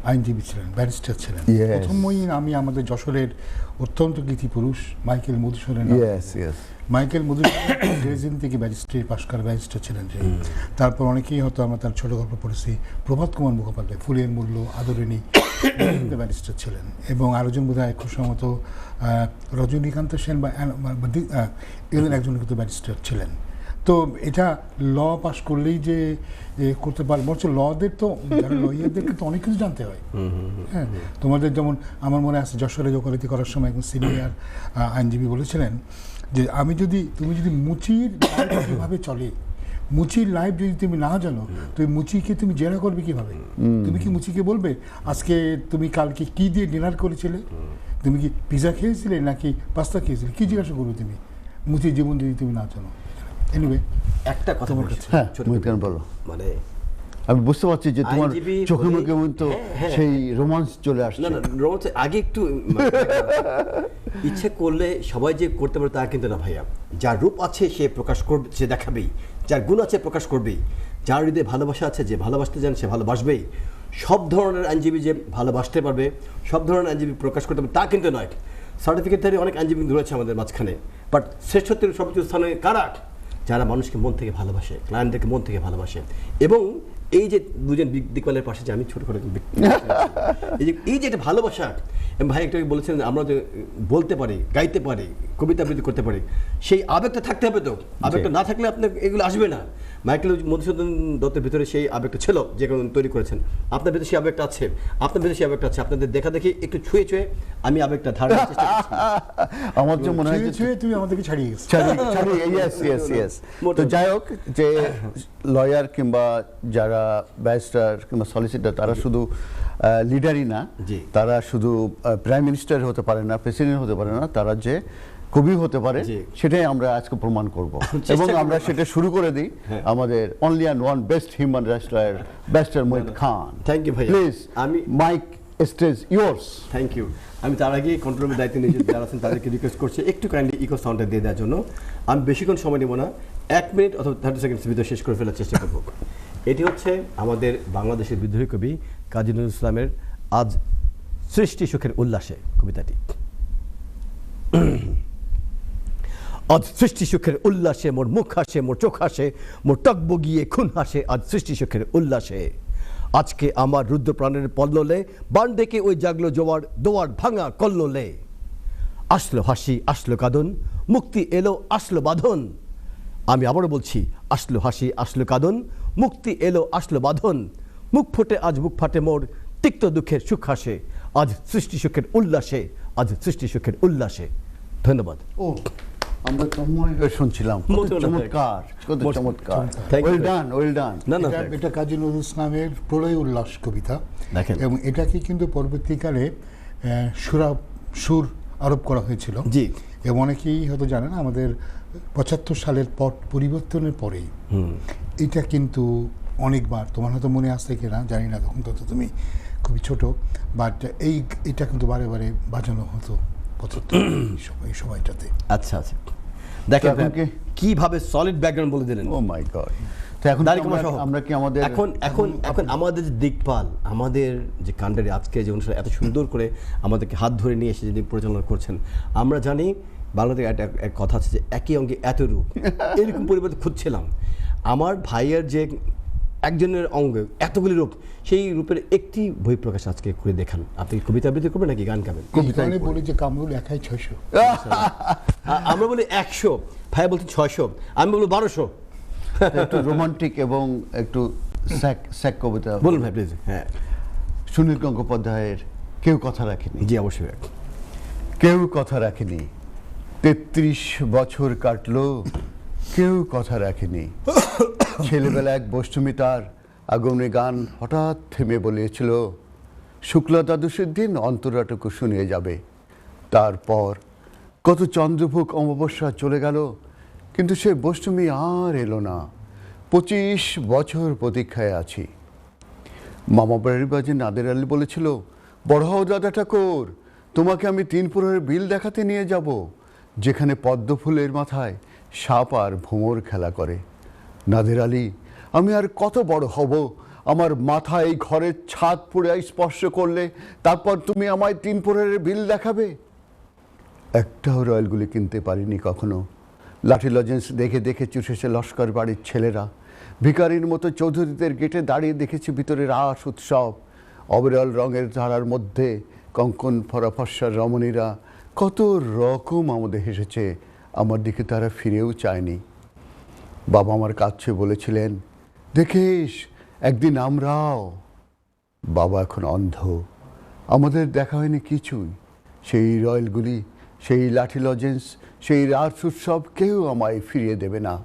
আইনজীবী ছিলেন, ব্যারিস্টার ছিলেন। Yes. প্রথমই আমি আমাদের যশোরের অত্যন্ত কৃতি পুরুষ মাইকেল মধুসূদন, ইয়েস ইয়েস, মাইকেল মধুসূদন রেজিন থেকে ব্যারিস্টারি পাশ করা ব্যারিস্টার ছিলেন যে। তারপর অনেকেই হয়তো আমরা তার ছোট গল্প পড়েছি, প্রভাত কুমার মুখোপাধ্যায়, ফুলের মূল্য, আদরিণী, ব্যারিস্টার ছিলেন। এবং আরেকজন বোধহয় খুব সম্ভবত রজনীকান্ত সেন বা এলেন একজন কিন্তু ব্যারিস্টার ছিলেন। তো এটা ল পাশ করলেই যে করতে পারে, বলছে লদের তো যারা লয়ারদেরকে তো অনেক কিছু জানতে হয়। হ্যাঁ, তোমাদের যেমন আমার মনে আছে যশোরে ওকালতি করার সময় একজন সিনিয়র আইনজীবী বলেছিলেন যে তুমি যদি মুচির লাইফ কীভাবে চলে, মুচির লাইফ যদি তুমি না জানো, তুমি মুচিকে তুমি জেরা করবে কিভাবে? তুমি কি মুচিকে বলবে আজকে তুমি কালকে কি দিয়ে ডিনার করেছিলে, তুমি কি পিজা খেয়েছিলে নাকি পাস্তা খেয়েছিলে, কি জিজ্ঞাসা করবে তুমি মুচির জীবন যদি তুমি না জানো? এনিওয়ে, একটা কথা তোমার বলছি, কাছে। হ্যাঁ ছোট তুমি করে। কেন বলো, মানে আমি বুঝতে পারছি যে তোমার আইনজীবী চোখে বলে- মুখে কিন্তু হ্যাঁ। সেই রোমান্স চলে না আসছে। না রোমান্স আগে একটু ইচ্ছে করলে সবাই যে করতে পারে তা কিন্তু না ভাইয়া। যার রূপ আছে সে প্রকাশ করবে, সে দেখাবেই। যার গুণ আছে প্রকাশ করবেই। যার হৃদয়ে ভালোবাসা আছে, যে ভালোবাসতে জানে সে ভালোবাসবেই। সব ধরনের আইনজীবী যে ভালোবাসতে পারবে, সব ধরনের আইনজীবী প্রকাশ করতে পারবে তা কিন্তু নয়। সার্টিফিকেটধারী অনেক আইনজীবী রয়েছে আমাদের মাঝখানে, বাট শ্রেষ্ঠত্বের সর্বোচ্চ স্থানে কারা? যারা মানুষকে মন থেকে ভালোবাসে, ক্লায়েন্টদেরকে মন থেকে ভালোবাসে। এবং এই যে দুজন দিকপালের পাশে যে আমি ছোট করে এই যে একটা ভালোবাসা, ভাই একটু বলেছেন আমরা যে বলতে পারি, গাইতে পারি, কবিতা আবৃত্তি করতে পারি, সেই আবেগটা থাকতে হবে। তো আবেগটা না থাকলে আপনার এগুলো আসবে না। মাইকেল মধুসূদন দত্তের ভিতরে সেই আবেগটা ছিল, যে তৈরি করেছেন। আপনার ভিতরে সেই আবেগটা আছে, আপনার ভিতরে সেই আবেগটা আছে। আপনাদের দেখা দেখি একটু ছুঁয়ে ছুঁয়ে আমি আবেগটা ধারণার চেষ্টা করছি। আমার তো মনে হয় যে ছুঁয়ে তুমি আমাদেরকে ছাড়িয়ে গেছো। ইয়েস। তো যাই হোক, যে লয়ার কিংবা যারা ব্যারিস্টার কিংবা সলিসিটার, তারা শুধু লিডারই না, জি। তারা শুধু প্রাইম মিনিস্টার হতে পারে না, প্রেসিডেন্ট হতে পারে না, তারা যে কবি হতে পারে জি। সেটাই আমরা আজকে প্রমাণ করব। চেষ্টা এবং করবো। আমরা সেটা শুরু করে দিই আমাদের only and one best human rights lawyer barrister Mohit Khan. Thank you, ভাইয়া। প্লিজ, আমি- mic stage yours. Thank you. আমি তার আগে কন্ট্রোল রুমের দায়িত্ব নিয়ে যারা আছেন তাদেরকে রিকোয়েস্ট করছি একটু কাইন্ডলি ইকো সাউন্ডটা দিয়ে দেওয়ার জন্য। আমি বেশিক্ষণ সময় নেব না, 1 মিনিট অথবা 30 সেকেন্ডের ভিতরে শেষ করে ফেলার চেষ্টা করব। এটি হচ্ছে আমাদের বাংলাদেশের বিদ্রোহী কবি কাজী নজরুল ইসলামের আজ সৃষ্টি সুখের উল্লাসে কবিতাটি। আজ সৃষ্টি সুখের উল্লাসে মোর মুখ হাসে, মোর চোখ হাসে, মোর টক বগিয়ে খুন হাসে, আজ সৃষ্টি সুখের উল্লাসে। আজকে আমার রুদ্র প্রাণের পল্ললে বান ডেকে ওই জাগলো জোয়ার, দোয়ার ভাঙা কল্লোলে। আসলো হাসি, আসলো কাঁদন, মুক্তি এলো, আসলো বাঁধন। আমি আবারও বলছি, আসলো হাসি, আসলো কাঁদন, মুক্তি এলো, আসলো বাঁধন। মুখ ফুটে আজ বুক ফাটে মোর, তিক্ত দুঃখের সুখ হাসে, আজ সৃষ্টি সুখের উল্লাসে, আজ সৃষ্টি সুখের উল্লাসে। ধন্যবাদ। ও, আমরা তন্ময় হয়ে শুনছিলাম, কত মোটেও না, চমৎকার, কত মোটেও। চমৎকার। Thank you, well sir. Done, well done. না না এটা কাজী নজরুল ইসলামের প্রলয় উল্লাস কবিতা। দেখেন। এবং এটাকে কিন্তু পরবর্তীকালে সুর আরোপ করা হয়েছিল। জি। এবং অনেকেই হয়তো জানেন আমাদের 75 সালের পট পরিবর্তনের পরেই এটা কিন্তু অনেকবার, তোমার হয়তো মনে আসছে কিনা জানি না, তখন তো তুমি খুবই ছোট, বাট এটা কিন্তু বারে বারে বাজানো হতো 75 এই সময়টাতে। আচ্ছা আচ্ছা, দেখেন এখন কি- কিভাবে সলিড ব্যাকগ্রাউন্ড বলে দিলেন। ও মাই গড। তো এখন দাড়ি কমা সহ। আমরা কি আমাদের এখন আমাদের যে দিকপাল, আমাদের যে কাণ্ডারি আজকে যে অনুষ্ঠান এত সুন্দর করে আমাদেরকে হাত ধরে নিয়ে এসে যিনি পরিচালনা করছেন, আমরা জানি বাংলাদেশে এক কথা আছে যে একই অঙ্গে এত রূপ, এরকম পরিবর্তন খুঁজছিলাম। আমার ভাইয়ের যে একজনের অঙ্গে এতগুলি রূপ, সেই রূপের একটি বই প্রকাশ আজকে করে দেখান। আপনি কি কবিতা আবৃত্তি করবেন নাকি গান গাবেন? আমি বলি যে কামরুল একাই 600, আমরা বলি 100, ভাই বলছি 600, আমি বলবো 1200। একটু রোমান্টিক এবং একটু স্যাক কবিতা বলুন ভাই প্লিজ। হ্যাঁ সুনীল গঙ্গোপাধ্যায়ের কেউ কথা রাখেনি। জি অবশ্যই। কেউ কথা রাখেনি, 33 বছর কাটলো, কেউ কথা রাখেনি। ছেলেবেলা এক বৈষ্ণবী তার আগুনে গান হঠাৎ থেমে বলেছিল, শুক্লা দ্বাদশীর দিন অন্তরাটুকু শুনিয়ে যাবে। তারপর কত চন্দ্রভোগ অমাবস্যা চলে গেল, কিন্তু সে বৈষ্ণবী আর এলো না। 25 বছর প্রতীক্ষায় আছি। মামা বাড়ির বাজে নাদের আলী বলেছিল, বড় হও দাদা ঠাকুর, তোমাকে আমি 3 প্রহরের বিল দেখাতে নিয়ে যাব, যেখানে পদ্ম ফুলের মাথায় সাপ আর ভোমর খেলা করে। নাদের আলী, আমি আর কত বড় হব? আমার মাথায় এই ঘরের ছাদ পুড়ে স্পর্শ করলে তারপর তুমি আমায় 3 প্রহরের বিল দেখাবে? একটাও রয়্যালগুলি কিনতে পারিনি কখনো। লাঠি লজেন্স দেখে দেখে চুষেছে লস্কর বাড়ির ছেলেরা। ভিখারির মতো চৌধুরীদের গেটে দাঁড়িয়ে দেখেছি ভিতরে রাস উৎসব। অবিরল রঙের ধারার মধ্যে কঙ্কন ফরাফস্যার রমণীরা কত রকম আমাদের হেসেছে, আমার দিকে তারা ফিরেও চায়নি। বাবা আমার কাছে বলেছিলেন, দেখিস একদিন আমরাও। বাবা এখন অন্ধ, আমাদের দেখা হয়নি কিছুই। সেই রয়্যালগুলি, সেই লাঠি লজেন্স, সেই রাস উৎসব কেউ আমায় ফিরিয়ে দেবে না।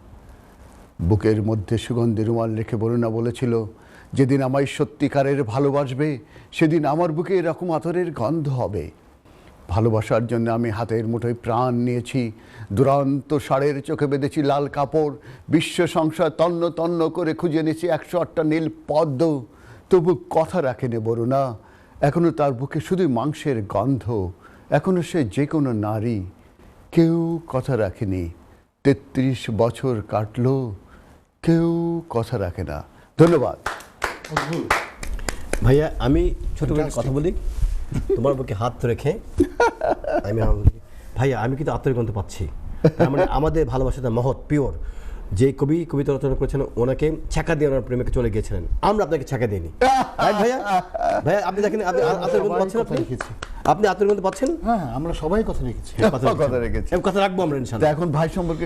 বুকের মধ্যে সুগন্ধি রুমাল রেখে বরুণা বলেছিল, যেদিন আমায় সত্যিকারের ভালোবাসবে সেদিন আমার বুকে এরকম আতরের গন্ধ হবে। ভালোবাসার জন্য আমি হাতের মুঠোয় প্রাণ নিয়েছি, দুরন্ত ষাঁড়ের চোখে বেঁধেছি লাল কাপড়, বিশ্ব সংসার তন্ন তন্ন করে খুঁজে এনেছি 108টা নীল পদ্ম। তবু কথা রাখেনি বরুণা, এখনো তার বুকে শুধু মাংসের গন্ধ। এখনো সে যে কোনো নারী, কেউ কথা রাখেনি। 33 বছর কাটলো, কেউ কথা রাখে না। ধন্যবাদ ভাইয়া। আমি ছোট করে কথা বলি, তোমার বুকে হাত রেখে আমি ভাইয়া, আমি কিন্তু আত্মগন্ধ পাচ্ছি। তার মানে আমাদের ভালোবাসাটা মহৎ, পিওর। যে কবি কবিতা রচনা করেছেন ওনাকে ছ্যাঁকা দিয়ে ওনার প্রেমিকে চলে গিয়েছিলেন, আমরা আপনাকে ছ্যাঁকা দিইনি। ভাইয়া ভাইয়া, আপনি দেখেন আপনি আত্মগন্ধ পাচ্ছেন, আপনি আত্মগন্ধ পাচ্ছেন। হ্যাঁ, আমরা সবাই কথা রেখেছি, কথা রাখবো আমরা ইনশাআল্লাহ। এখন ভাই সম্পর্কে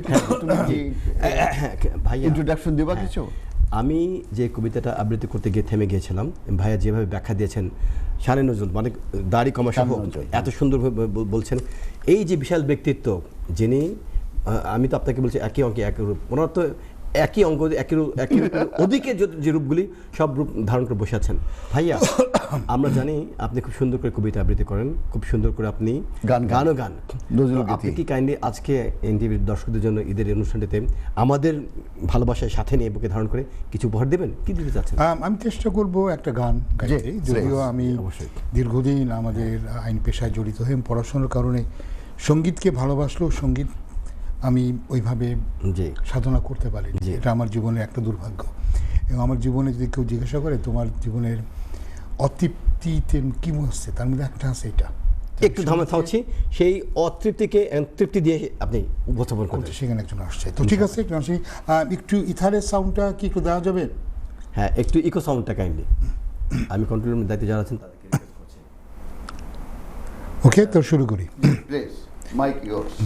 ভাই ইন্ট্রোডাকশন দিবা কিছু? আমি যে কবিতাটা আবৃত্তি করতে গিয়ে থেমে গিয়েছিলাম, ভাইয়া যেভাবে ব্যাখ্যা দিয়েছেন, শানে নজরুল মানে দাড়ি কমা সহ এত সুন্দরভাবে বলছেন। এই যে বিশাল ব্যক্তিত্ব, যিনি, আমি তো আপনাকে বলছি একই অঙ্কে একই রূপ, ওনার তো একই অঙ্ক একই ওদিকে যে রূপগুলি সব রূপ ধারণ করে বসে আছেন। ভাইয়া, আমরা জানি আপনি খুব সুন্দর করে কবিতা আবৃত্তি করেন, খুব সুন্দর করে আপনি গানও গান। আপনি কি কাইন্ডলি আজকে এনটিভির দর্শকদের জন্য ঈদের অনুষ্ঠানটিতে আমাদের ভালোবাসার সাথে নিয়ে বুকে ধারণ করে কিছু উপহার দেবেন? কি দিতে চাচ্ছেন? আমি চেষ্টা করব একটা গান গাইতে, যদিও আমি দীর্ঘদিন আমাদের আইন পেশায় জড়িত হয়ে পড়াশোনার কারণে সঙ্গীতকে ভালোবাসলেও সঙ্গীত আমি ওইভাবে সাধনা করতে পারিনি। এটা আমার জীবনের একটা দুর্ভাগ্য। এবং আমার জীবনে যদি কেউ জিজ্ঞাসা করে তোমার জীবনের অতৃপ্তিতে কী হচ্ছে, তার মধ্যে একটা আছে এটা। একটু থামছি, সেই অতৃপ্তিকে তৃপ্তি দিয়ে আপনি উপস্থাপন করতে, সেখানে একজন আসছে। তো ঠিক আছে, একটু ইথারের সাউন্ডটা কি একটু দেওয়া যাবে? হ্যাঁ, একটু ইকো সাউন্ডটা কাইন্ডলি। আমি কন্ট্রোল রুমের দায়িত্বে যারা আছেন তাদেরকে রিকোয়েস্ট করছি। ওকে, তো শুরু করি। Mic yours.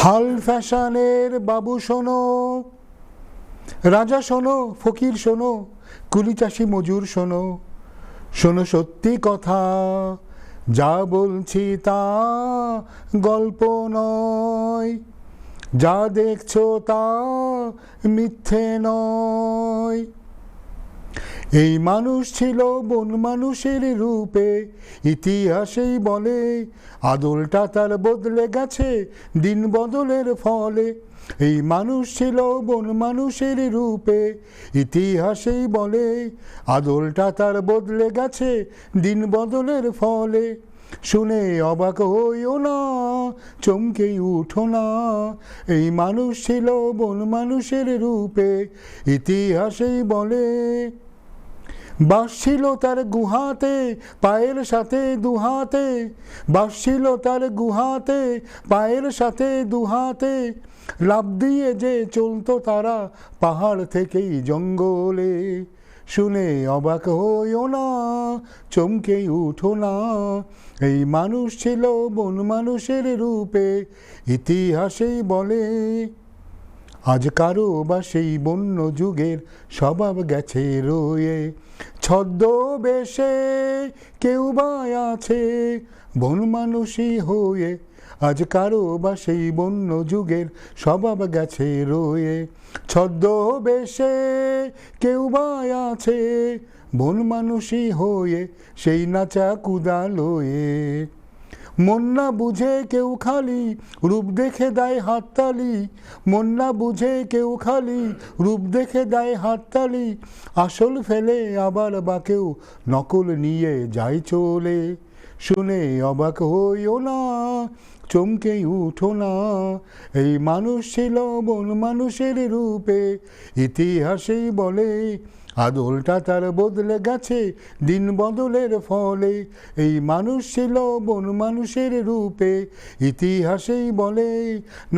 হাল ফ্যাশনের বাবু শোনো, রাজা শোনো, ফকির শোনো, কুলি চাষি মজুর শোনো, শোনো সত্যি কথা, যা বলছি তা গল্প নয়, যা দেখছো তা মিথ্যে নয়। এই মানুষ ছিল বন মানুষের রূপে, ইতিহাসেই বলে আদলটা তার বদলে গেছে দিন বদলের ফলে। এই মানুষ ছিল বন মানুষের রূপে, ইতিহাসেই বলে আদলটা তার বদলে গেছে দিন বদলের ফলে। শুনে অবাক হইও না, চমকেই উঠো না, এই মানুষ ছিল বন মানুষের রূপে, ইতিহাসেই বলে। বাস ছিল তার গুহাতে পায়ের সাথে দুহাতে, বাস ছিল তার গুহাতে পায়ের সাথে দুহাতে, লাফ দিয়ে যে চলতো তারা পাহাড় থেকেই জঙ্গলে। শুনে অবাক হইও না, চমকেই উঠো না, এই মানুষ ছিল বন মানুষের রূপে, ইতিহাসেই বলে। আজ কারো বা সেই বন্য যুগের স্বভাব গেছে রয়ে, ছদ্মবেশে কেউ বা আছে বন মানুষই হয়ে। আজ কারো বা সেই বন্য যুগের স্বভাব গেছে রয়ে, ছদ্মবেশে কেউ বা আছে বন মানুষই হয়ে, সেই নাচা কুদা লয়ে। মন না বুঝে কেউ খালি রূপ দেখে দেয় হাততালি, মন না বুঝে কেউ খালি রূপ দেখে দেয় হাততালি, আসল ফেলে আবার বা কেউ নকল নিয়ে যায় চলে। শুনে অবাক হইও না, চমকে উঠো না, এই মানুষ ছিল বন মানুষের রূপে, ইতিহাসেই বলে আদলটা তার বদলে গেছে দিন বদলের ফলে, এই মানুষ ছিল বন মানুষের রূপে, ইতিহাসেই বলে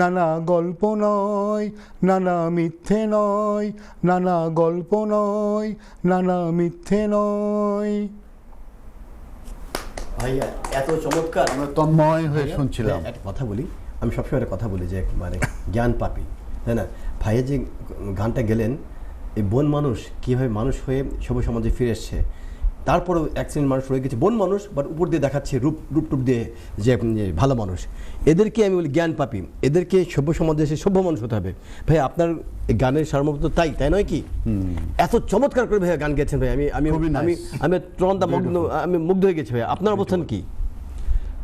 নানা গল্প নয়, নানা মিথ্যে নয়, নানা গল্প নয়, নানা মিথ্যে নয়। ভাইয়া এত চমৎকার, আমরা তন্ময় হয়ে শুনছিলাম। একটা কথা বলি, আমি সবসময় একটা কথা বলি যে মানে জ্ঞান পাপী, তাই না? ভাইয়া যে গানটা গেলেন, এই বন মানুষ কীভাবে মানুষ হয়ে সভ্য সমাজে ফিরে এসছে, তারপরেও এক শ্রেণীর মানুষ রয়ে গেছে বন মানুষ, বাট উপর দিয়ে দেখাচ্ছে রূপ দিয়ে যে ভালো মানুষ। এদেরকে আমি বলি জ্ঞান পাপী, এদেরকে সভ্য সমাজে এসে সভ্য মানুষ হতে হবে। ভাই আপনার গানের সারমর্ম তাই নয় কি? এত চমৎকার করে ভাইয়া গান গেছেন ভাই, আমি আমি আমি আমি আমি মুগ্ধ হয়ে গেছি ভাই। আপনার অবস্থান কি?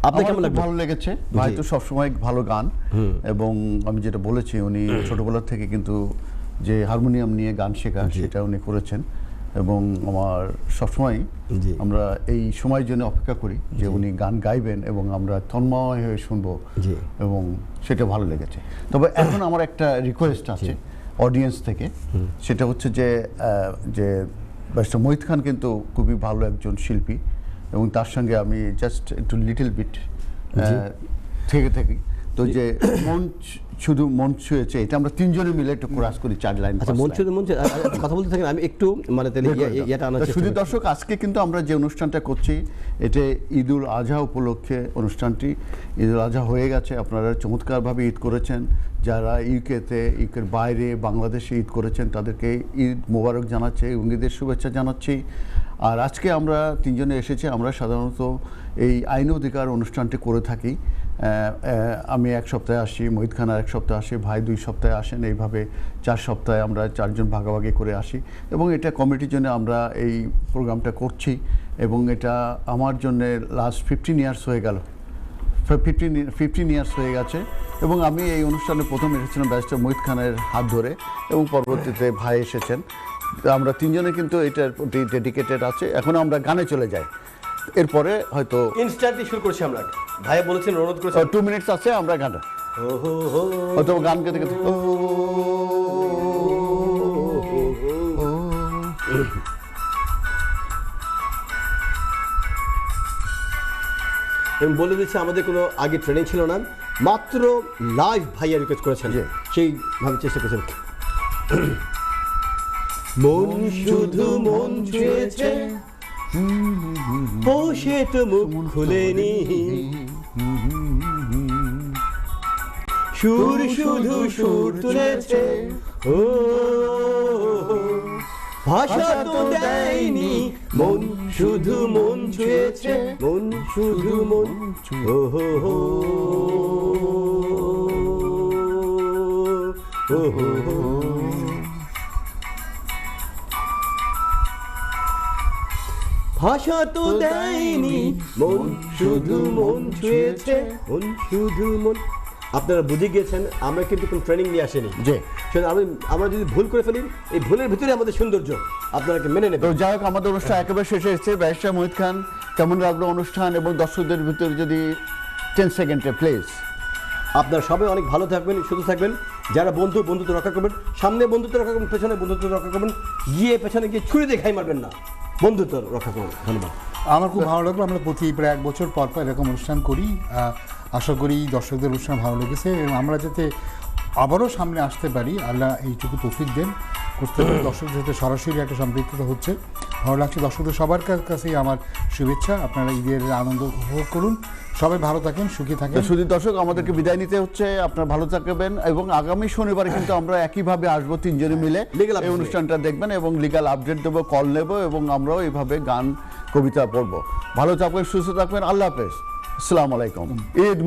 আপনার কেমন লাগলো? ভালো লেগেছে ভাই, তো সবসময় ভালো গান, এবং আমি যেটা বলেছি উনি ছোটবেলা থেকে কিন্তু যে হারমোনিয়াম নিয়ে গান শেখা সেটা উনি করেছেন, এবং আমার সবসময় আমরা এই সময়ের জন্য অপেক্ষা করি যে উনি গান গাইবেন এবং আমরা তন্ময় হয়ে শুনবো, এবং সেটা ভালো লেগেছে। তবে এখন আমার একটা রিকোয়েস্ট আছে অডিয়েন্স থেকে, সেটা হচ্ছে যে ব্যারিস্টার মোহিত খান কিন্তু খুবই ভালো একজন শিল্পী, এবং তার সঙ্গে আমি জাস্ট একটু লিটল বিট থেকে থাকি, তো যে শুধু মন ছুঁয়েছে এটা আমরা তিনজনে মিলে একটু কোরাস করি 4 লাইন। আচ্ছা, মন কথা বলতে থাকেন, আমি একটু মানে শুধু দর্শক, আজকে কিন্তু আমরা যে অনুষ্ঠানটা করছি এটা ঈদুল আজহা উপলক্ষে অনুষ্ঠানটি। ঈদুল আজহা হয়ে গেছে, আপনারা চমৎকারভাবে ঈদ করেছেন। যারা ইউকের বাইরে বাংলাদেশে ঈদ করেছেন তাদেরকে ঈদ মোবারক জানাচ্ছি এবং ঈদের শুভেচ্ছা জানাচ্ছি। আর আজকে আমরা তিনজনে এসেছি, আমরা সাধারণত এই আইন অধিকার অনুষ্ঠানটি করে থাকি। আমি এক সপ্তাহে আসি, মোহিত খান আর এক সপ্তাহে আসি, ভাই 2 সপ্তাহে আসেন, এইভাবে 4 সপ্তাহে আমরা 4 জন ভাগাভাগি করে আসি, এবং এটা কমিটির জন্য আমরা এই প্রোগ্রামটা করছি, এবং এটা আমার জন্য লাস্ট 15 ইয়ার্স হয়ে গেল, 15 ইয়ার্স হয়ে গেছে। এবং আমি এই অনুষ্ঠানে প্রথম এসেছিলাম ব্যারিস্টার মোহিত খানের হাত ধরে, এবং পরবর্তীতে ভাই এসেছেন। আমরা তিনজনে কিন্তু এটার প্রতি ডেডিকেটেড আছে। এখন আমরা গানে চলে যাই, এরপরে হয়তো ইনস্ট্যান্টলি শুরু করছি আমরা। ভাই বলেছেন, অনুরোধ করেছেন 2 মিনিটস আছে, আমরা গানটা হয়তো গান গাইতে গাইতে আমি বলে দিচ্ছি, আমাদের কোনো আগে ট্রেনিং ছিল না, মাত্র লাইভ ভাইয়া রিকোয়েস্ট করেছেন, সেইভাবে চেষ্টা করেছেন। মন শুধু মন ছুঁয়েছে, ও সে তো মুখ খুলেনি, সুর শুধু সুর তুলেছে, ও ভাষা তো দেয়নি, মন শুধু মন ছুঁয়েছে, মন শুধু মন, ও হো হো ও হো হো। ভাষা তো দেয়নি, মন শুধু মন ছুঁয়েছে, মন শুধু মন। আপনারা বুঝে গিয়েছেন, আমরা কিন্তু কোনো ট্রেনিং নিয়ে আসেনি। আমরা যদি ভুল করে ফেলি, এই ভুলের ভিতরে আমাদের সৌন্দর্য, আপনাকে মেনে নেবেন। তো যাই হোক, আমাদের অনুষ্ঠান একেবারে শেষে এসেছে। ব্যারিস্টার মোহিত খান, কেমন লাগলো অনুষ্ঠান, এবং দর্শকদের ভিতরে যদি 10 সেকেন্ডে প্লিজ। আপনারা সবাই অনেক ভালো থাকবেন, সুস্থ থাকবেন। যারা বন্ধুত্ব রক্ষা করবেন, সামনে বন্ধুত্ব রক্ষা করবেন, পেছনে বন্ধুত্ব রক্ষা করবেন, পেছনে গিয়ে ছুরি দিয়ে খাই মারবেন না, বন্ধুত্ব রক্ষা করবেন। ধন্যবাদ। আমার খুব ভালো লাগলো। আমরা প্রতি প্রায় 1 বছর পর এরকম অনুষ্ঠান করি। আশা করি দর্শকদের অনুষ্ঠান ভালো লেগেছে, এবং আমরা যাতে আবারও সামনে আসতে পারি, আল্লাহ এইটুকু তৌফিক দেন, করতে পারি। দর্শকদের সাথে সরাসরি একটা সম্পৃক্ততা হচ্ছে, ভালো লাগছে। দর্শকদের সবার কাছেই আমার শুভেচ্ছা। আপনারা ঈদের আনন্দ উপভোগ করুন, সবাই ভালো থাকেন, সুখী থাকেন। শুধু দর্শক, আমাদেরকে বিদায় নিতে হচ্ছে, আপনারা ভালো থাকবেন, এবং আগামী শনিবারে কিন্তু আমরা একইভাবে আসবো, তিনজনে মিলে এই অনুষ্ঠানটা দেখবেন, এবং লিগ্যাল আপডেট দেবো, কল নেবো, এবং আমরাও এইভাবে গান কবিতা পড়বো। ভালো থাকবেন, সুস্থ থাকবেন, আল্লাহ হাফেজ, আসসালামু আলাইকুম, ঈদ